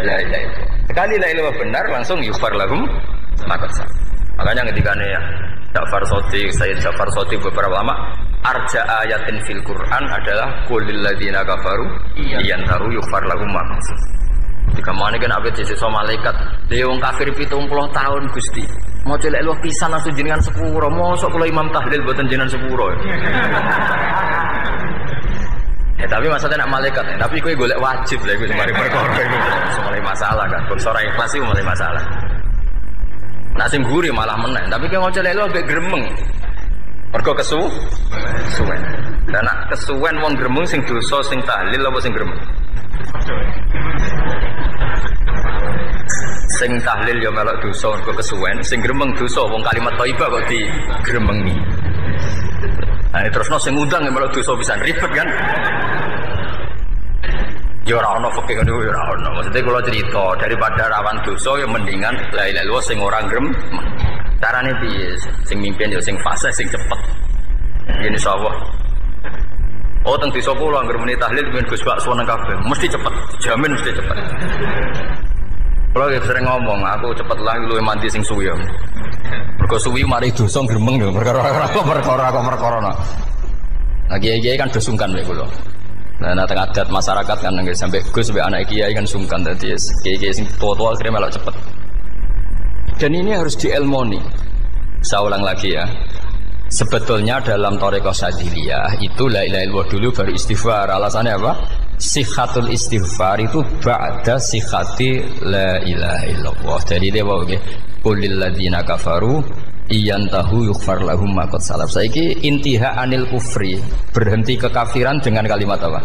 La ilaha illallah. Sekali la ilaha benar langsung yughfar lahum ma qad salaf. Makanya ketika ya Ja'far Shadiq, Sayyid Ja'far Shadiq beberapa lama arja ayatin fil Quran adalah qulil ladzina kafaru iyan tahu yughfar lahum ma qad salaf. Jika mana kan abet sisa malaikat, dia wong kafir 70 tahun Gusti. Mau celek lu pisan langsung jenengan sepuro, mosok kula imam tahlil boten jenengan sepuro. Ya tapi maksudnya nak malaikat, tapi kowe golek wajib lah iku mari perkara iku mulai masalah kan. Sora ikhlas iku mulai masalah. Nak sing guri malah meneh, tapi kowe mau celek lu ambek gremeng. Mergo kesuwen. Dan nak kesuwen wong gremeng sing dosa sing tahlil apa sing gremeng? Sing tahlil ya melok dosa mergo kesuwen, sing gremeng dosa wong kalimat thayyibah kok digremengi. Nah, terusno sing ngundang ya melok dosa pisan ribet kan? Ya ora ono fikih ngono ya ora ono. Maksudnya kula cerita daripada rawan dosa ya mendingan la ilaha illallah sing ora gremeng. Carane piye? Sing mimpin ya sing fasih sing cepet. Ngene insyaallah. Oh teng desa kula anggere muni tahlil ben Gus bakso nang kabeh. Mesti cepet, jamin mesti cepet. Kula sering ngomong, aku cepet lah luwih mandi sing suwi. Mergo suwi mari dosa gremeng lho, perkara. Nah kiai-kiai kan do sungkan mek kula. Nah teng adat masyarakat kan nggih sampai Gus sampai anak kiai kan sungkan dadi kiai-kiai sing tua-tua akhirnya melok cepet. Dan ini harus diilmoni. Saya ulang lagi ya. Sebetulnya dalam Thariqah Syadziliyah itu la ilaha illallah dulu baru istighfar. Alasannya apa? Sikhatul istighfar itu ba'da sikhati la ilaha illallah. Jadi dia bawa ke qulil ladzina kafaru iyantahu yughfar lahum ma qad salaf. Saiki intiha anil kufri, berhenti kekafiran dengan kalimat apa?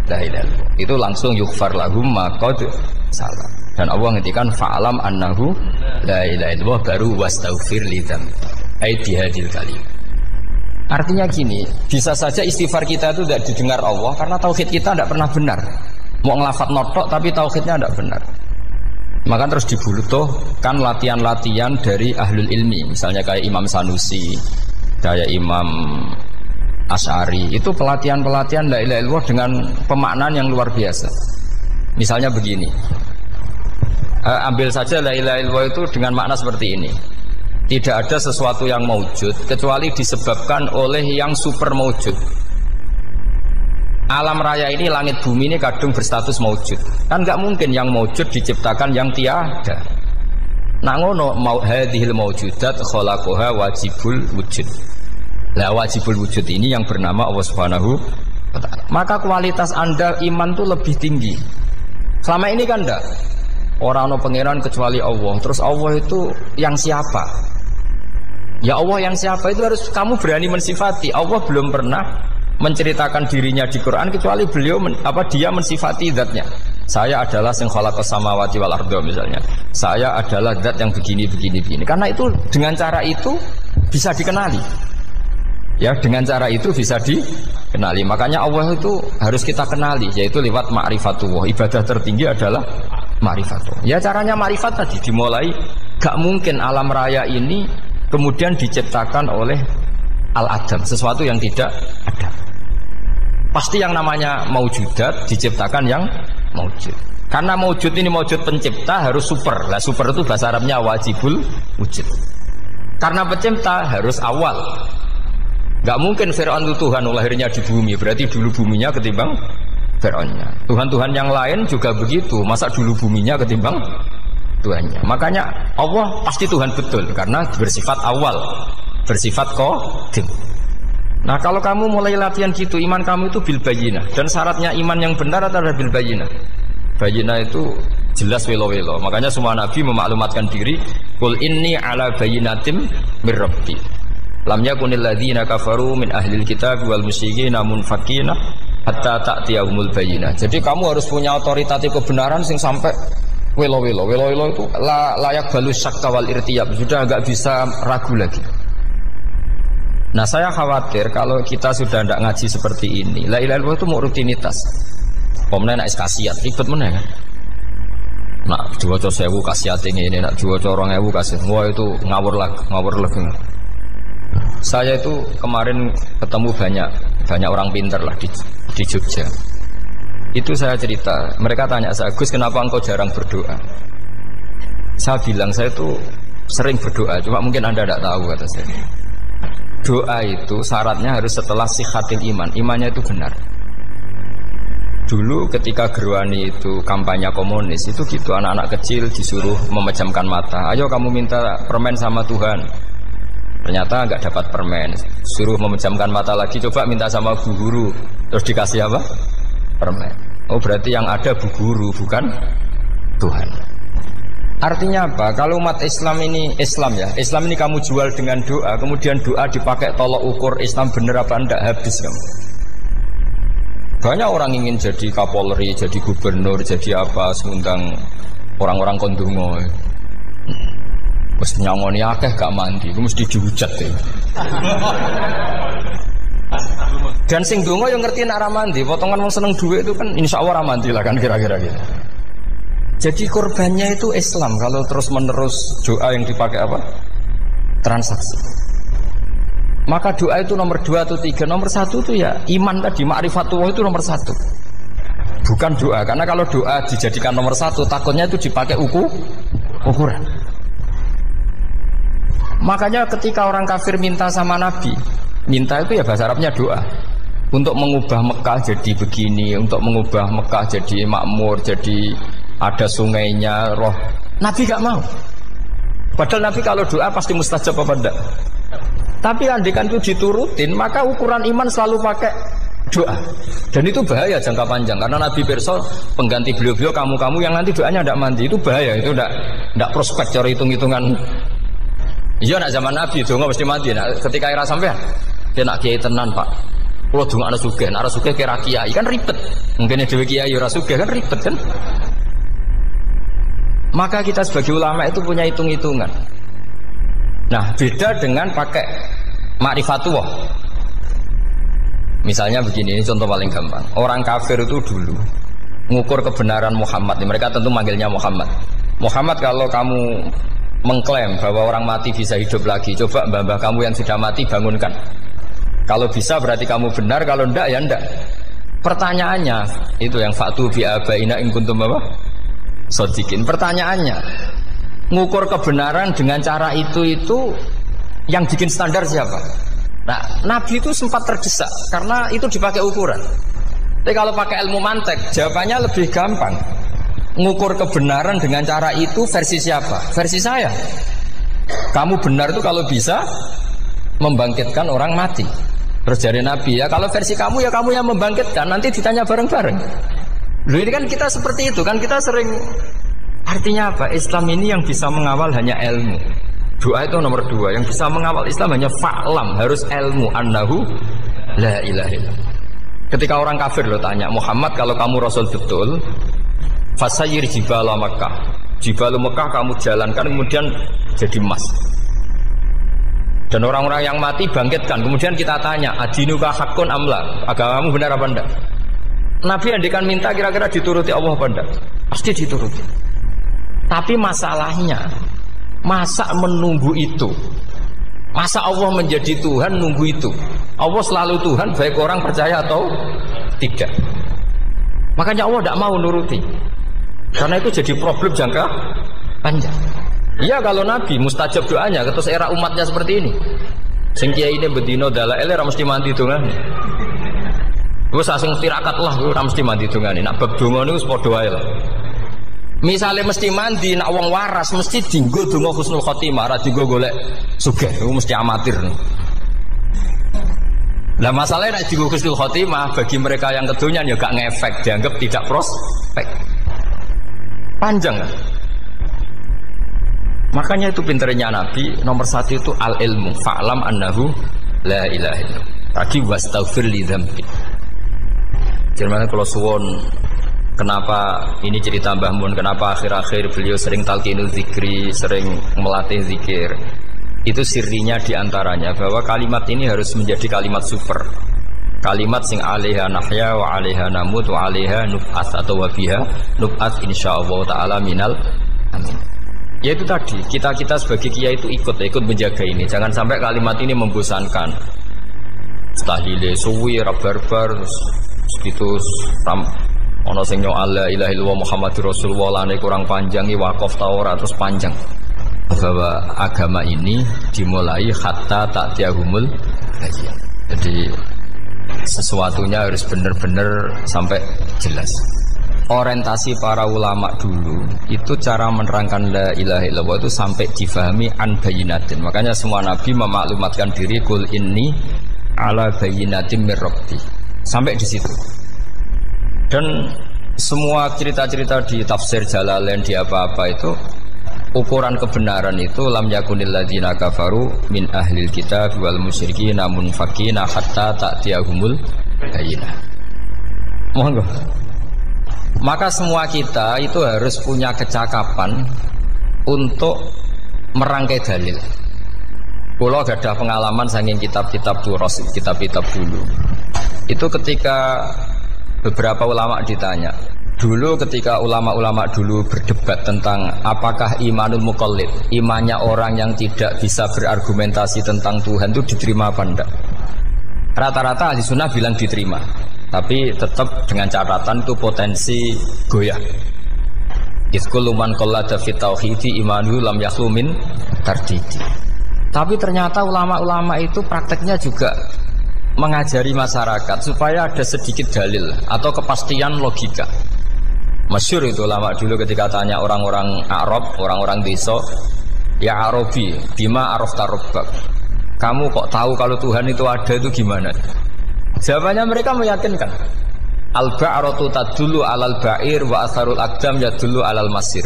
La ilaha illallah. Itu langsung yughfar lahum ma qad salaf. Dan Allah ngendikan fa'alam annahu la ilaha illallah baru wastaghfir lidzam. Ai bihadil kalim. Artinya gini, bisa saja istighfar kita itu tidak didengar Allah karena tauhid kita tidak pernah benar. Mau ngelafat notok tapi tauhidnya tidak benar. Maka terus dibutuhkan latihan-latihan dari ahlul ilmi, misalnya kayak Imam Sanusi, kayak Imam Asy'ari. Itu pelatihan-pelatihan la ilaha illallah dengan pemaknaan yang luar biasa. Misalnya begini, ambil saja la ilaha illallah itu dengan makna seperti ini. Tidak ada sesuatu yang maujud kecuali disebabkan oleh yang super maujud. Alam raya ini, langit bumi ini kadung berstatus maujud. Kan nggak mungkin yang maujud diciptakan yang tiada. Nah ngono hadhil maujudat khalaqaha wajibul wujud. Lah wajibul wujud ini yang bernama Allah Subhanahu wa ta'ala. Maka kualitas Anda iman itu lebih tinggi. Selama ini kan enggak. Orang no pangeran kecuali Allah. Terus Allah itu yang siapa? Ya Allah yang siapa itu harus kamu berani mensifati. Allah belum pernah menceritakan dirinya di Quran kecuali beliau dia mensifati zatnya. Saya adalah sing khalaqas samawati wal arda misalnya. Saya adalah zat yang begini. Karena itu dengan cara itu bisa dikenali. Ya, dengan cara itu bisa dikenali. Makanya Allah itu harus kita kenali, yaitu lewat ma'rifatullah. Ibadah tertinggi adalah ma'rifatullah. Ya caranya ma'rifat tadi dimulai. Gak mungkin alam raya ini kemudian diciptakan oleh al-adam, sesuatu yang tidak ada. Pasti yang namanya maujudat diciptakan yang maujud. Karena maujud ini maujud pencipta harus super. Lah super itu bahasa Arabnya wajibul wujud. Karena pencipta harus awal. Gak mungkin Fir'aun itu Tuhan lahirnya di bumi, berarti dulu buminya ketimbang Fir'aunnya. Tuhan-Tuhan yang lain juga begitu, masa dulu buminya ketimbang Tuhannya. Makanya Allah pasti Tuhan betul karena bersifat awal, bersifat qadim. Nah kalau kamu mulai latihan gitu, iman kamu itu bil bayyinah. Dan syaratnya iman yang benar adalah bil bayyinah. Bayyinah itu jelas welo-welo. Makanya semua nabi memaklumatkan diri, qul inni ala bayyinatim mir rabbi. Lam yakunil ladzina kafaru min ahlil kitab wal musyrikin munfakina hatta ta'tiyahumul bayyinah. Jadi kamu harus punya otoritatif kebenaran sing sampai welo-welo. Welo-welo itu layak balus syakka wal irtiyab, sudah enggak bisa ragu lagi. Nah saya khawatir kalau kita sudah tidak ngaji seperti ini, la ilaha illallah itu mau rutinitas. Pemenang nak kasiat, ribet mana kan? Nak diwaca 1000 kasiat ini, nak diwaca 2000 kasiat, wah itu ngawur lagi. Saya itu kemarin ketemu banyak orang pintar lah di Jogja. Itu saya cerita, mereka tanya saya, Gus kenapa engkau jarang berdoa? Saya bilang saya itu sering berdoa, cuma mungkin Anda tidak tahu kata saya. Doa itu syaratnya harus setelah sihatil iman, imannya itu benar. Dulu ketika Gerwani itu kampanye komunis itu gitu, anak-anak kecil disuruh memejamkan mata. Ayo kamu minta permen sama Tuhan. Ternyata nggak dapat permen, suruh memejamkan mata lagi, coba minta sama bu guru, terus dikasih apa? Permen. Oh berarti yang ada bu guru bukan Tuhan. Artinya apa? Kalau umat Islam ini Islam ini kamu jual dengan doa, kemudian doa dipakai tolok ukur Islam bener apa enggak, habis kamu. Banyak orang ingin jadi Kapolri, jadi gubernur, jadi apa, mengundang orang-orang kondungo. Wes nyangoni akeh gak mandi, itu mesti dihujat ya. Dan sing donga yang ngerti nak mandi, potongan wong seneng duit itu kan insya Allah mandi lah kan kira-kira gitu. Jadi korbannya itu Islam kalau terus menerus doa yang dipakai apa? Transaksi. Maka doa itu nomor 2 atau 3. Nomor 1 itu ya iman tadi, ma'rifatullah itu nomor 1. Bukan doa, karena kalau doa dijadikan nomor 1 takutnya itu dipakai ukuran. Makanya ketika orang kafir minta sama Nabi, minta itu ya bahasa Arabnya doa, untuk mengubah Mekah jadi begini, untuk mengubah Mekah jadi makmur, jadi ada sungainya, roh. Nabi gak mau. Padahal Nabi kalau doa pasti mustajab apa enggak? Tapi andikan itu diturutin, maka ukuran iman selalu pakai doa. Dan itu bahaya jangka panjang, karena Nabi Perso pengganti beliau-beliau kamu-kamu yang nanti doanya tidak mandi, itu bahaya, itu tidak prospek cara hitung-hitungan. Iya nak zaman Nabi donga mesti mati. Nah, ketika era sampean dia nak kiai tenan Pak. Kalau donga ana sugih, ana sugih kira kiai kan ribet. Mungkin dhewe kiai ora sugih kan ribet kan. Maka kita sebagai ulama itu punya hitung-hitungan. Nah, beda dengan pakai ma'rifatullah. Misalnya begini, ini contoh paling gampang. Orang kafir itu dulu mengukur kebenaran Muhammad. Mereka tentu manggilnya Muhammad. Muhammad, kalau kamu mengklaim bahwa orang mati bisa hidup lagi, coba mbah-mbah kamu yang sudah mati bangunkan. Kalau bisa berarti kamu benar, kalau ndak ya ndak. Pertanyaannya itu yang fatu bi abaina in kuntum apa? Shodiqin. Pertanyaannya, ngukur kebenaran dengan cara itu yang bikin standar siapa? Nah, Nabi itu sempat terdesak karena itu dipakai ukuran. Tapi kalau pakai ilmu mantek, jawabannya lebih gampang. Ngukur kebenaran dengan cara itu versi siapa? Versi saya. Kamu benar itu kalau bisa membangkitkan orang mati. Terus dari Nabi, ya kalau versi kamu ya kamu yang membangkitkan, nanti ditanya bareng-bareng. Loh, ini kan kita seperti itu kan, kita sering. Artinya apa? Islam ini yang bisa mengawal hanya ilmu. Doa itu nomor 2. Yang bisa mengawal Islam hanya fa'lam, harus ilmu annahu la ilaha illallah. Ketika orang kafir lo tanya, Muhammad kalau kamu Rasul betul, fasayir jibala Makkah, jibalu Mekah kamu jalankan kemudian jadi emas. Dan orang-orang yang mati bangkitkan. Kemudian kita tanya, adinuka hakun amla, agamamu benar apa enggak? Nabi andikan minta kira-kira dituruti Allah apa enggak? Pasti dituruti. Tapi masalahnya, masa menunggu itu? Masa Allah menjadi Tuhan nunggu itu? Allah selalu Tuhan baik orang percaya atau tidak. Makanya Allah tidak mau nuruti, karena itu jadi problem jangka panjang. Iya kalau Nabi mustajab doanya, terus era umatnya seperti ini. Sing kiai ini bedino dalail ora mesti mandi dongane. Wis asing tirakat lah ora mesti mandi dongane. Nak bab donga niku wis padha wae lah. Misale mesti mandi, nak wong waras mesti dienggo donga husnul khotimah, ora dienggo golek sugih. Iku mesti amatir. Lah masalahnya nak dienggo husnul khotimah bagi mereka yang kedonyan ya gak ngefek, dianggap tidak prospek. Panjang kan? Makanya itu pinternya Nabi, nomor 1 itu al-ilmu, fa'lam annahu la ilaha illallah. Lagi wastaghfir li dzambi. Jadi kalau suwon, kenapa ini cerita Mbah Mun, kenapa akhir-akhir beliau sering talqinul zikri, sering melatih zikir. Itu sirinya diantaranya bahwa kalimat ini harus menjadi kalimat super. Kalimat sing alaiha nahya wa alaiha namut wa alaiha nub'ats atau wa biha nub'ats insyaallah taala minal amin. Ya itu tadi, kita sebagai kiai itu ikut menjaga ini. Jangan sampai kalimat ini membosankan. Tahlile suwi barbar gitu ono sing nyoal la ilaha illallah Muhammadur Rasulullah lane kurang panjang wakaf ta ora terus panjang. Bahwa agama ini dimulai hatta ta'tiyahumul bayyinah. Jadi sesuatunya harus benar-benar sampai jelas. Orientasi para ulama dulu itu cara menerangkan la ilaha illallah itu sampai difahami an bayyinatin. Makanya semua nabi memaklumatkan diri kul inni ala bayyinatin mir rabbi. Sampai di situ. Dan semua cerita-cerita di tafsir Jalalain di apa-apa itu ukuran kebenaran itu lam yakunil ladzina kafaru min ahlil kitab wal musyrikin namun fakina hatta ta'tiyahumul bayyinah. Monggo. Maka semua kita itu harus punya kecakapan untuk merangkai dalil. Kalau ada pengalaman saking kitab-kitab turos, kitab-kitab dulu. Itu ketika beberapa ulama ditanya. Dulu ketika ulama-ulama dulu berdebat tentang apakah imanul muqallid, imannya orang yang tidak bisa berargumentasi tentang Tuhan itu diterima apa enggak? Rata-rata ahli sunnah bilang diterima. Tapi tetap dengan catatan itu potensi goyah. Iskul man qallada fit tauhidi imanu lam yakhlu min tardidi. Tapi ternyata ulama-ulama itu prakteknya juga mengajari masyarakat supaya ada sedikit dalil atau kepastian logika. Masyhur itu ulama dulu ketika tanya orang-orang Arab, orang-orang desa, ya Arabi, bima arafta rabbak. Kamu kok tahu kalau Tuhan itu ada, itu gimana? Jawabannya mereka meyakinkan. Al-ba'ratu tadullu alal ba'ir wa atharul aqdam yadullu alal masir.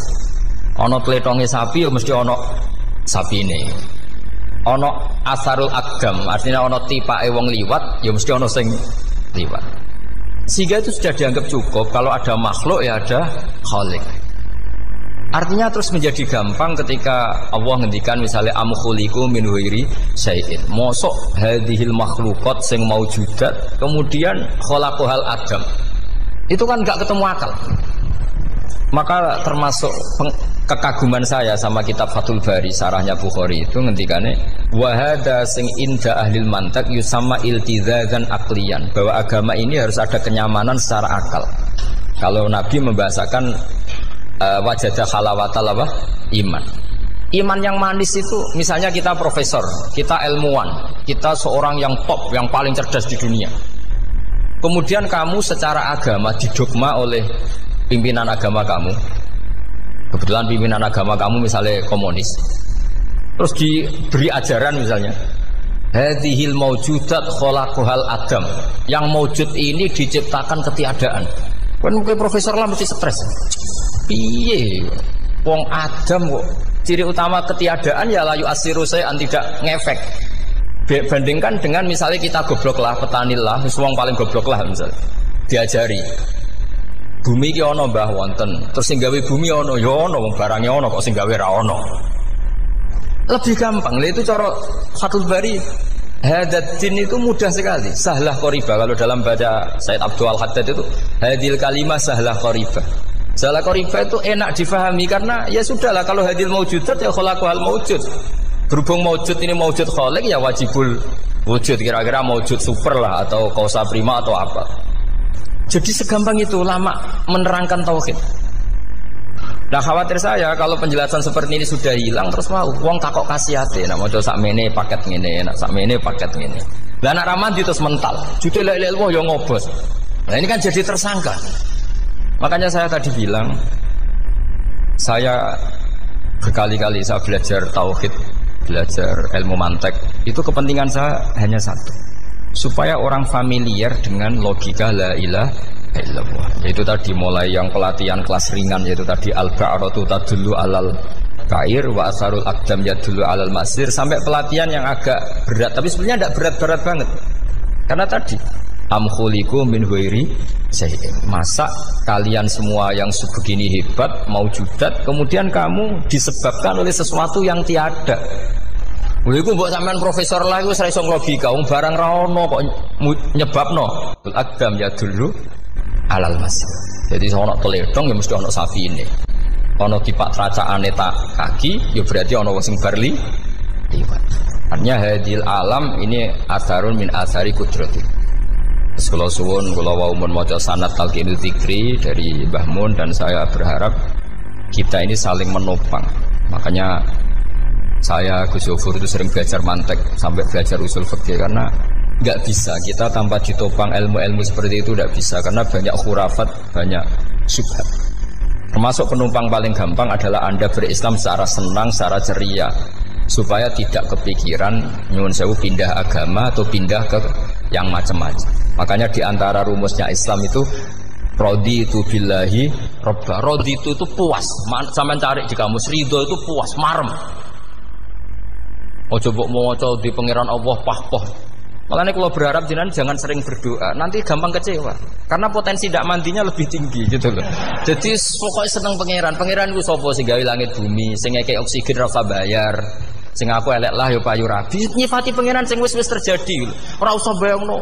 Ono tletonge sapi ya mesti ono sapine. Ono atharul aqdam artinya ono tipake wong liwat ya mesti ono sing liwat. Sehingga itu sudah dianggap cukup kalau ada makhluk ya ada khalik. Artinya terus menjadi gampang ketika Allah ngendikan misalnya am khuliqu min ghairi syai'in. Mosok hadhil makhluqat sing maujudat kemudian khalaqahal adam. Itu kan enggak ketemu akal. Maka termasuk kekaguman saya sama kitab Fathul Bari sarahnya Bukhari itu ngendikane wa hadza sing inda ahlil mantak yusamma iltizazan aqliyan, bahwa agama ini harus ada kenyamanan secara akal. Kalau Nabi membahasakan wajadah halawatal apa? Iman. Iman yang manis itu misalnya kita profesor, kita ilmuwan, kita seorang yang top, yang paling cerdas di dunia. Kemudian kamu secara agama didogma oleh pimpinan agama kamu. Kebetulan pimpinan agama kamu misalnya komunis. Terus diberi ajaran misalnya hadhil maujudat khalaqahal adam. Yang maujud ini diciptakan ketiadaan. Kan mungkin profesor lah mesti stres. Piye wong Adam kok ciri utama ketiadaan ya layu asiru saya tidak ngefek. Bandingkan dengan misalnya kita goblok lah, petani lah, wong paling goblok lah misalnya diajari bumi ki ana mbah wonten, terus sing gawe bumi ana ya ana, wong barange ana kok sing gawe ra ana. Lebih gampang. Lah itu cara Fathul Bari. Hadatin itu mudah sekali. Sahlah qoriba kalau dalam baca Said Abdul Haddad itu hadil kalimah sahlah qoriba. Sahlah qoriba itu enak difahami karena ya sudahlah kalau hadil maujudat ya khalaqahal maujud. Berhubung maujud ini maujud khaliq ya wajibul wujud, kira-kira maujud super lah atau kausa prima atau apa. Jadi segampang itu ulama menerangkan tauhid. Nah khawatir saya kalau penjelasan seperti ini sudah hilang terus mau wong takok kasihate nak maca sakmene paket ngene, nak sakmene paket ngene. Lah anak ramadi terus mental. Judul la ilaha illallah yo ngobos. Nah ini kan jadi tersangka. Makanya saya tadi bilang saya berkali-kali saya belajar tauhid, belajar ilmu mantek. Itu kepentingan saya hanya satu. Supaya orang familiar dengan logika la ilaha illallah. Yaitu tadi mulai yang pelatihan kelas ringan yaitu tadi al-ba'ratu tadullu alal ba'ir wa asarul aqdam yadullu alal masir sampai pelatihan yang agak berat tapi sebenarnya tidak berat-berat banget. Karena tadi am khuliqu min ghairi syai'in. Masa kalian semua yang sebegini hebat maujudat kemudian kamu disebabkan oleh sesuatu yang tiada. Iku mbok sampean profesor lah iku ora iso logika, wong barang ra ono kok nyebabno. Al-aqdam yadullu alal masir. Jadi ono teledong ya mesti ono sapine. Ono tipak tracaane tak kaki ya berarti ono wong sing barli liwat. Artinya hadil alam ini asarun min asari kudrati. Kula suwun kula wau mun maca sanad talqinul dzikri dari Mbah Mun dan saya berharap kita ini saling menopang. Makanya saya Gus Yofur itu sering belajar mantek sampai belajar usul fikih karena nggak bisa kita tanpa ditopang ilmu-ilmu seperti itu tidak bisa karena banyak khurafat, banyak syubhat. Termasuk penumpang paling gampang adalah Anda berislam secara senang, secara ceria supaya tidak kepikiran nyuwun sewu pindah agama atau pindah ke yang macam-macam. Makanya diantara rumusnya Islam itu raditu billahi robba. Raditu itu puas. Sampeyan cari di kamus ridho itu puas, marem. Ojo mbok maca di pangeran Allah pah-pah. Makanya kalau berharap jenengan jangan sering berdoa, nanti gampang kecewa. Karena potensi tidak mandinya lebih tinggi gitu loh. Jadi pokoknya seneng pangeran. Pangeran ku sapa sing gawe langit bumi, sing ngekek oksigen ora usah bayar. Sing aku elek lah ya payu rabi. Nyifati pangeran sing wis terjadi. Ora usah bayangno.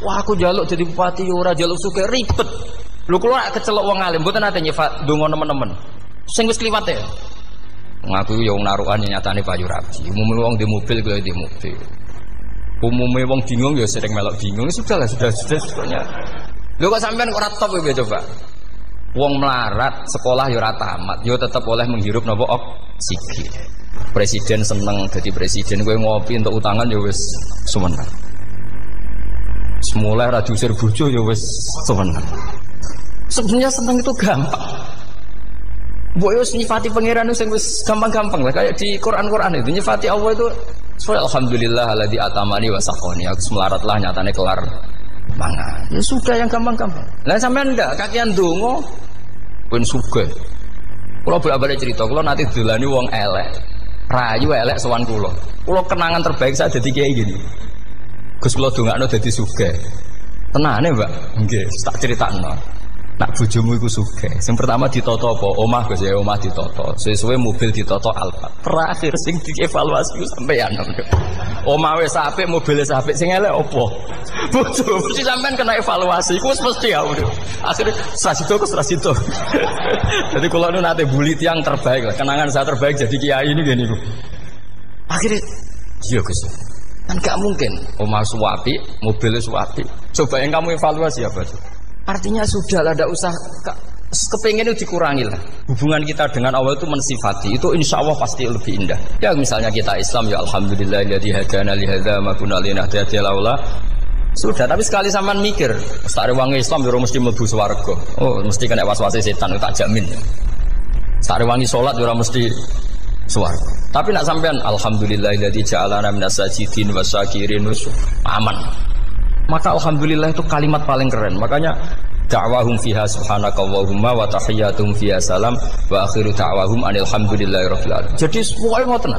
Wah aku njaluk jadi bupati ora njaluk sugih ribet. Lho kula kecelok wong alim mboten nate nyifat donga nemen-nemen. Sing wis kliwat ya. Ngaku ya wong narukan nyatane payu rabi. Umume wong di mobil kaya di mobil. Umume wong bingung ya sering melok bingung. Sudah sebetulnya. Lho kok sampean ora top ya coba. Wong melarat sekolah ya ora tamat, ya tetep oleh menghirup napa oksigen. Presiden seneng jadi presiden, kowe ngopi untuk utangan ya wis sumeneng. Semula ra diusir bojo ya wis sumeneng. Sebenarnya seneng itu gampang. Mbok yo nyifati pangeran sing wis gampang-gampang lah kayak di Quran itu nyifati Allah itu alhamdulillah alladzi atamani wa saqani. Aku melaratlah nyatane kelar mangan. Ya sudah yang gampang-gampang. Lah sampean ndak kakean donga ben sugih. Kula bolak-balik cerita, kula nanti dolani wong elek. Rayu elek sowan kula. Kula kenangan terbaik saya dadi kiai gini. Gus kula dongakno dadi sugih. Tenane, Mbak. Nggih, tak critakno. Nak bojomu iku sugih. Sing pertama ditoto apa? Omah Gus ya, omah ditoto. Suwe-suwe mobil ditoto Alphard. Terakhir sing dievaluasi sampeyan. Omah wis apik, mobil wis apik, sing elek apa? Bojo mesti sampean kena evaluasi. Iku wis mesti ya. Akhire Srasito. Jadi kula nu nate bully tiyang terbaik lah. Kenangan saya terbaik jadi kiai ini gini niku. Akhire iya Gus. Kan gak mungkin omah suwapi, mobil suwapi. Coba yang kamu evaluasi apa tuh? Artinya sudah lah, tidak usah kepengen itu dikurangi lah. Hubungan kita dengan Allah itu mensifati, itu insya Allah pasti lebih indah. Ya misalnya kita Islam, ya alhamdulillahilladzi hadana li hadza ma kunna linahtadiya laula. Sudah, tapi sekali sampean mikir, sare wong Islam yo mesti mlebu swarga. Oh, mesti kena was-wase setan, tak jamin. Sare wangi salat yo mesti swarga. Tapi nak sampean alhamdulillahilladzi ja'alana minas sajidin wasyakirin aman. Maka alhamdulillah itu kalimat paling keren. Makanya da'wahum fiha subhanakallahumma wa tahiyyatuhum fiha salam wa akhiru da'wahum alhamdulillahirabbil alamin. Jadi pokoke ngoten.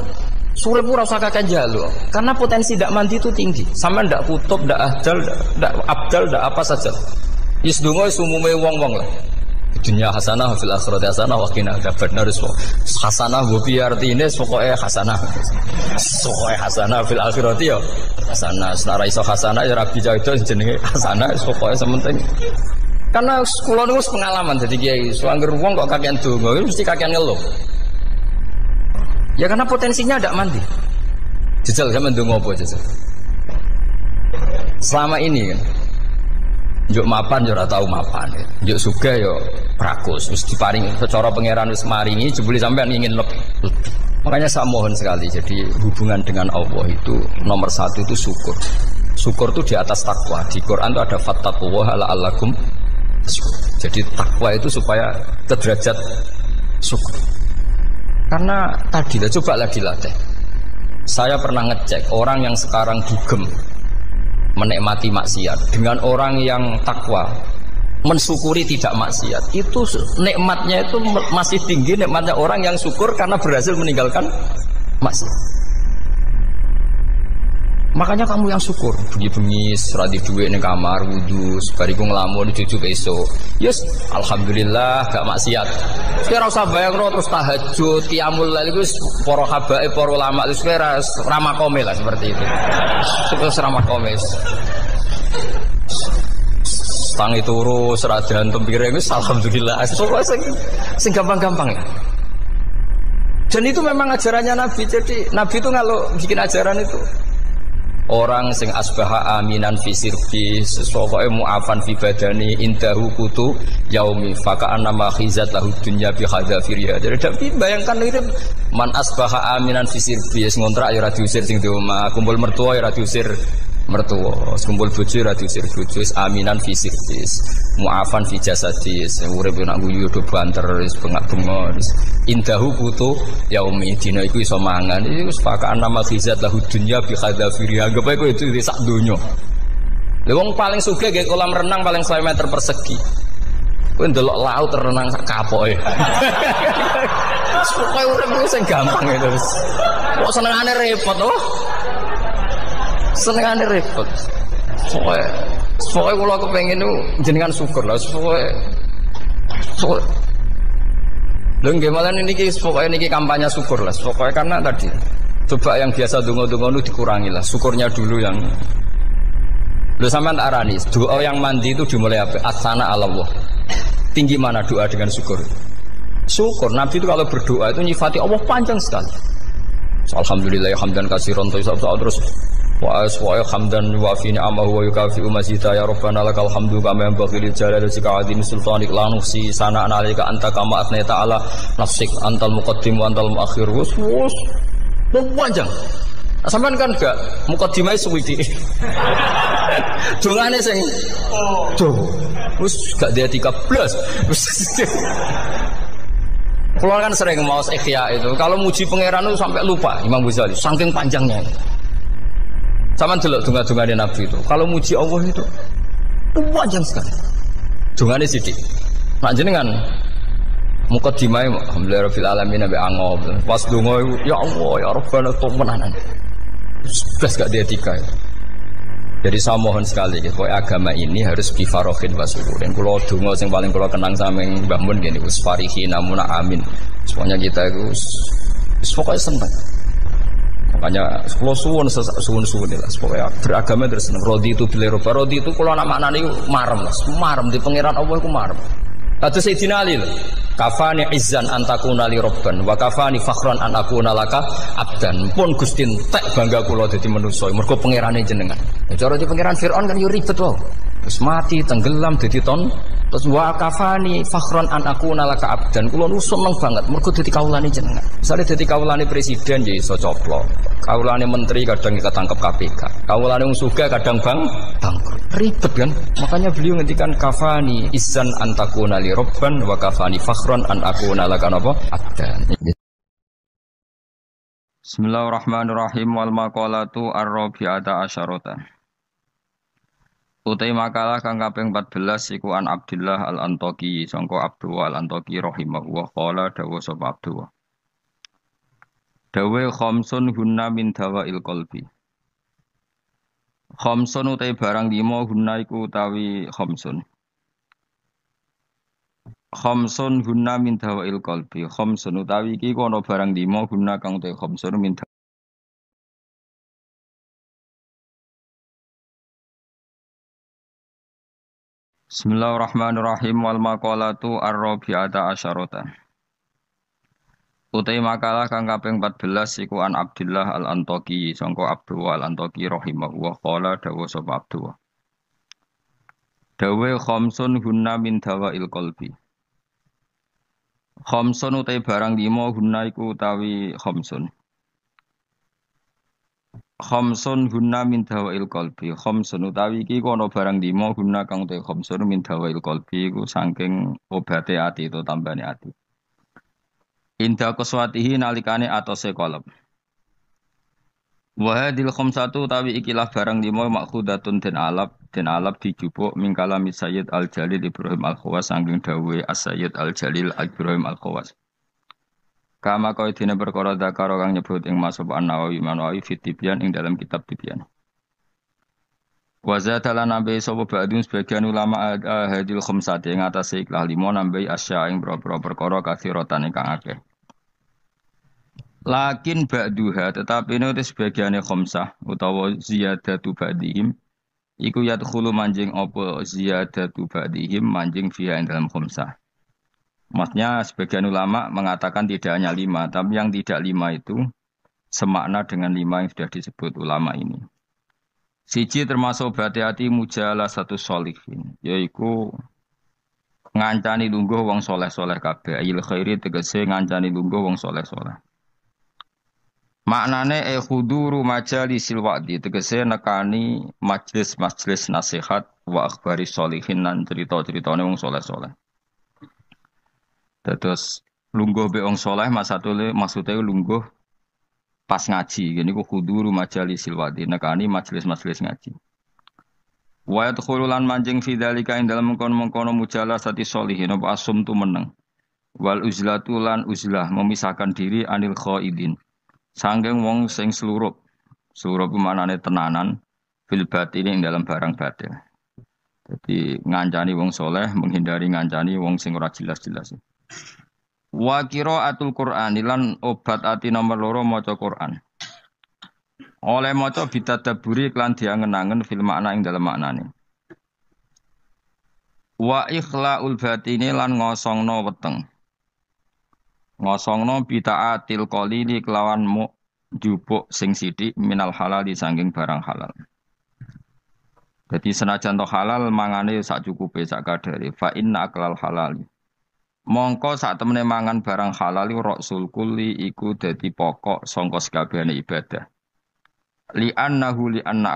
Sore ora usah kakek njaluk. Karena potensi ndak mandi itu tinggi. Sampean ndak kutub, ndak abdal, ndak apa saja. Wis donga wis umume wong-wong lah. Dunia hasanah fil akhirati hasanah wa qina adzabannar. Hasanah mbok piye artine pokoke hasanah. Pokoke hasanah fil akhirati ya hasanah. Senara iso hasanah ya rabi jauh jenenge hasanah pokoke sementing. Karena kula niku pengalaman dadi kiai, suangger wong kok kakean donga mesti kakean ngeluh. Ya karena potensinya ndak mandi. Jajal sampean ndonga apa jajal? Selama ini kan njuk mapan yo ora tau mapan. Njuk sugih yo prakus wis diparingi secara pangeran wis maringi jebule sampean ingin lebih. Makanya saya mohon sekali, jadi hubungan dengan Allah itu nomor satu itu syukur. Syukur itu di atas takwa. Di Quran itu ada fattaqullaha la'allakum tashkurun. Jadi takwa itu supaya ke derajat syukur. Karena tadi lah cobalah dilatih. Saya pernah ngecek orang yang sekarang dugem menikmati maksiat dengan orang yang takwa mensyukuri tidak maksiat, itu nikmatnya itu masih tinggi nikmatnya orang yang syukur karena berhasil meninggalkan maksiat. Makanya kamu yang syukur bengi-bengi seradi duit ning kamar wudu bariku ngelamun cucu esuk yes alhamdulillah gak maksiat. Ora usah bayangno terus tahajud qiyamul lail iku para habaib para ulama wis ramakome lah seperti itu. Terus ramakome tangi turu seradan tempire wis alhamdulillah. Sing gampang-gampang ya. Dan itu memang ajarannya Nabi. Jadi Nabi itu kalau bikin ajaran itu orang sing asbaha aminan fi sirbi sesuatu mu'afan fi badani indahu kutu yaumi faka'anna ma khizat lahu dunya bi hadzafiriha. Jadi bayangkan itu man asbaha aminan fi sirbi ngontrak ya ora diusir sing di omah, kumpul mertua ya ora diusir mertua, kumpul bojo ora diusir bojo, aminan fi sirbi mu'afan fi jasadis urip nak guyu do banter wis bengak-bengok indahu kutu yaumi dina iku iso mangan iku sepakaan nama khizat lahu dunya bi hadzafiriha. Anggap ae kowe itu sak donya. Lha wong paling sugih nggih kolam renang paling 1 meter persegi. Kowe ndelok laut renang sak kapoke. Pokoke urip ku sing gampang itu wis. Kok senengane repot oh. Senengane repot. Pokoke kula kepengin jenengan syukur lah. Pokoke lho nggih malah niki pokoke niki kampanye syukur lah. Pokoke karena tadi coba yang biasa donga-donga itu dikurangi lah. Syukurnya dulu yang lho sampean tak arani, doa yang mandi itu dimulai apa? Asana Allah. Tinggi mana doa dengan syukur? Syukur. Nabi itu kalau berdoa itu nyifati Allah panjang sekali. Alhamdulillah hamdan katsiran terus wa hamdan wa fi ni'amahu wa yukafi mazida ya rabbana lakal hamdu kama yanbaghi lil jalali wajhika azim sultanik la nuhsi sana'an 'alaika anta kama athnayta 'ala nafsik antal muqaddim wa antal muakhir. Wus panjang. Sampean kan gak mukaddimah suwiti. Dongane sing wis gak dia 13. Kalau kan sering mau ikhya itu, kalau muji pangeran itu sampai lupa Imam Ghazali, saking panjangnya. Sama delok donga-dongane Nabi itu. Kalau muji Allah itu panjang sekali. Dongane sithik. Nak jenengan mukadimah alhamdulillah rabbil alamin nabi angob. Pas donga ya Allah ya Rabbana temenanan. Blas gak dia tiga. Jadi saya mohon sekali, pokoknya agama ini harus bifarohin wasururin. Kalau dungo yang paling kalau kenang sama yang Mbah Mun gini, usfarihi namuna amin. Semuanya kita itu, pokoknya senang. Makanya kalau suwun lah. Pokoknya beragama terus senang. Rodi itu bila roba, rodi itu kalau anak maknanya itu marem di pangeran Allah itu marem. Kata Sayyidina Ali, kafani izzan antakuna li robban, wa kafani fakhran an akuna laka abdan. Pun Gusti entek bangga kula dadi manusa, mergo pangerane jenengan. Ya cara di pangeran Firaun kan yo ribet wae. Terus mati tenggelam dadi ton. Terus wa kafani fakhran an akuna laka abdan. Kula nu seneng banget mergo dadi kawulane jenengan. Misale dadi kawulane presiden ya iso coplok. Kawulane menteri kadang ketangkep KPK. Kawulane wong sugih kadang bangkrut. Ribet kan? Makanya beliau ngendikan kafani izzan antakuna li robban wa kafani fakhran an akuna laka napa abdan. Bismillahirrahmanirrahim wal maqalatu ar-rabi'ata asyarata. Utai makalah kang kaping 14 iku an Abdullah al-Antaqi sangka Abdullah al-Antaqi rahimahullah qala dawu sapa Abdullah. Dawe khamsun hunna min dawail qalbi. Khamsun utai barang 5 hunna iku utawi khamsun. Khamsun hunna min dawail qalbi. Khamsun utawi iki kono barang 5 hunna kang utai khamsun min Bismillahirrahmanirrahim wal maqalatu ar-rabi'ata asyarata. Utai makalah kang kaping 14 iku an Abdullah al-Antaqi sangka Abdullah al-Antaqi rahimahullah qala dawu sapa Abdullah. Dawe khamsun hunna min dawail qalbi. Khamsun utai barang 5 hunna iku utawi khamsun. Khamsun hunna min dawail qalbi. Khamsun utawi iki kono barang 5 hunna kang utai khamsun min dawail qalbi iku saking obate ati itu tambane ati. Inda qaswatihi nalikane atose qalb. Wa hadil khamsatu utawi ikilah barang 5 makhudatun den alap dijupuk min kalami Sayyid Al-Jalil Ibrahim Al-Khawas saking dawuhe As-Sayyid Al-Jalil Ibrahim Al-Khawas. Kama kau dina perkara dakar kang nyebut ing Masab An-Nawawi Manawi fi Tibyan ing dalam kitab Tibyan. Wa zatalan nabi sapa ba'dun sebagian ulama hadil khamsati ing atase ikhlas 5 nambahi asya ing boro-boro perkara kathiratan ingkang akeh. Lakin ba'duha tetapi ini sebagiane khamsah utawa ziyadatu ba'dihim iku yadkhulu manjing apa ziyadatu ba'dihim manjing fiha ing dalam khamsah. Maksudnya sebagian ulama mengatakan tidak hanya 5, tapi yang tidak 5 itu semakna dengan 5 yang sudah disebut ulama ini. Siji termasuk berhati-hati mujalah satu sholihin, yaitu ngancani lungguh wong soleh-soleh kabeh. Ayil khairi tegese ngancani lungguh wong soleh-soleh. Maknane khuduru majalisil wa'di tegese nekani majlis-majlis nasihat wa akhbari sholihin lan cerita-ceritane wong soleh-soleh. Terus lungguh be wong saleh maksudnya lungguh pas ngaji. Gini ku khuduru majalisil wadi nekani majelis-majelis ngaji. Wa yadkhululan manjing fi dzalika ing dalem mengkono-mengkono mujalasati sholihin apa asum tu meneng. Wal uzlatu lan uzlah memisahkan diri anil khaidin. Sangking wong sing slurup. Slurup manane tenanan fil batini ing dalam barang batil. Jadi ngancani wong soleh, menghindari ngancani wong sing ora jelas-jelas. Wa qiraatul Qur'an lan obat ati nomor loro maca Qur'an. Oleh maca bitadaburi klan diangen-angen fil makna ing dalam maknane. Wa ikhlaul batini lan ngosongno weteng. Ngosongno bitaatil qalili kelawan mu jupuk sing sithik minal halal disangking barang halal. Jadi senajan to halal mangane sak cukupe sak kadare fa inna aklal halal. Mongko sak temene mangan barang halal rasul kulli iku dadi pokok sangka sakabehane ibadah. Li anna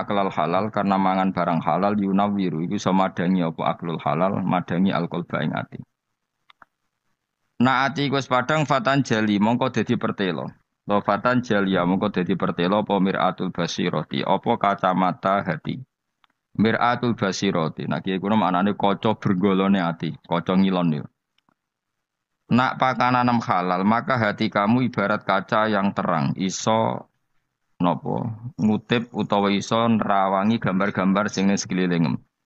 aklal halal karena mangan barang halal yunawiru iku iso madangi apa aklul halal madangi alkohol ing ati. Na ati wis padang fatan jali mongko dadi pertelo. Lo fatan jalia mongko dadi pertelo apa miratul basirati apa kacamata hati. Miratul basirati. Nah kiye kuwi maknane kaca bergolone ati, kaca ngilon yo. Nak pakanan halal maka hati kamu ibarat kaca yang terang, iso nopo ngutip utawa iso nerawangi gambar-gambar sing ning sekelilingem.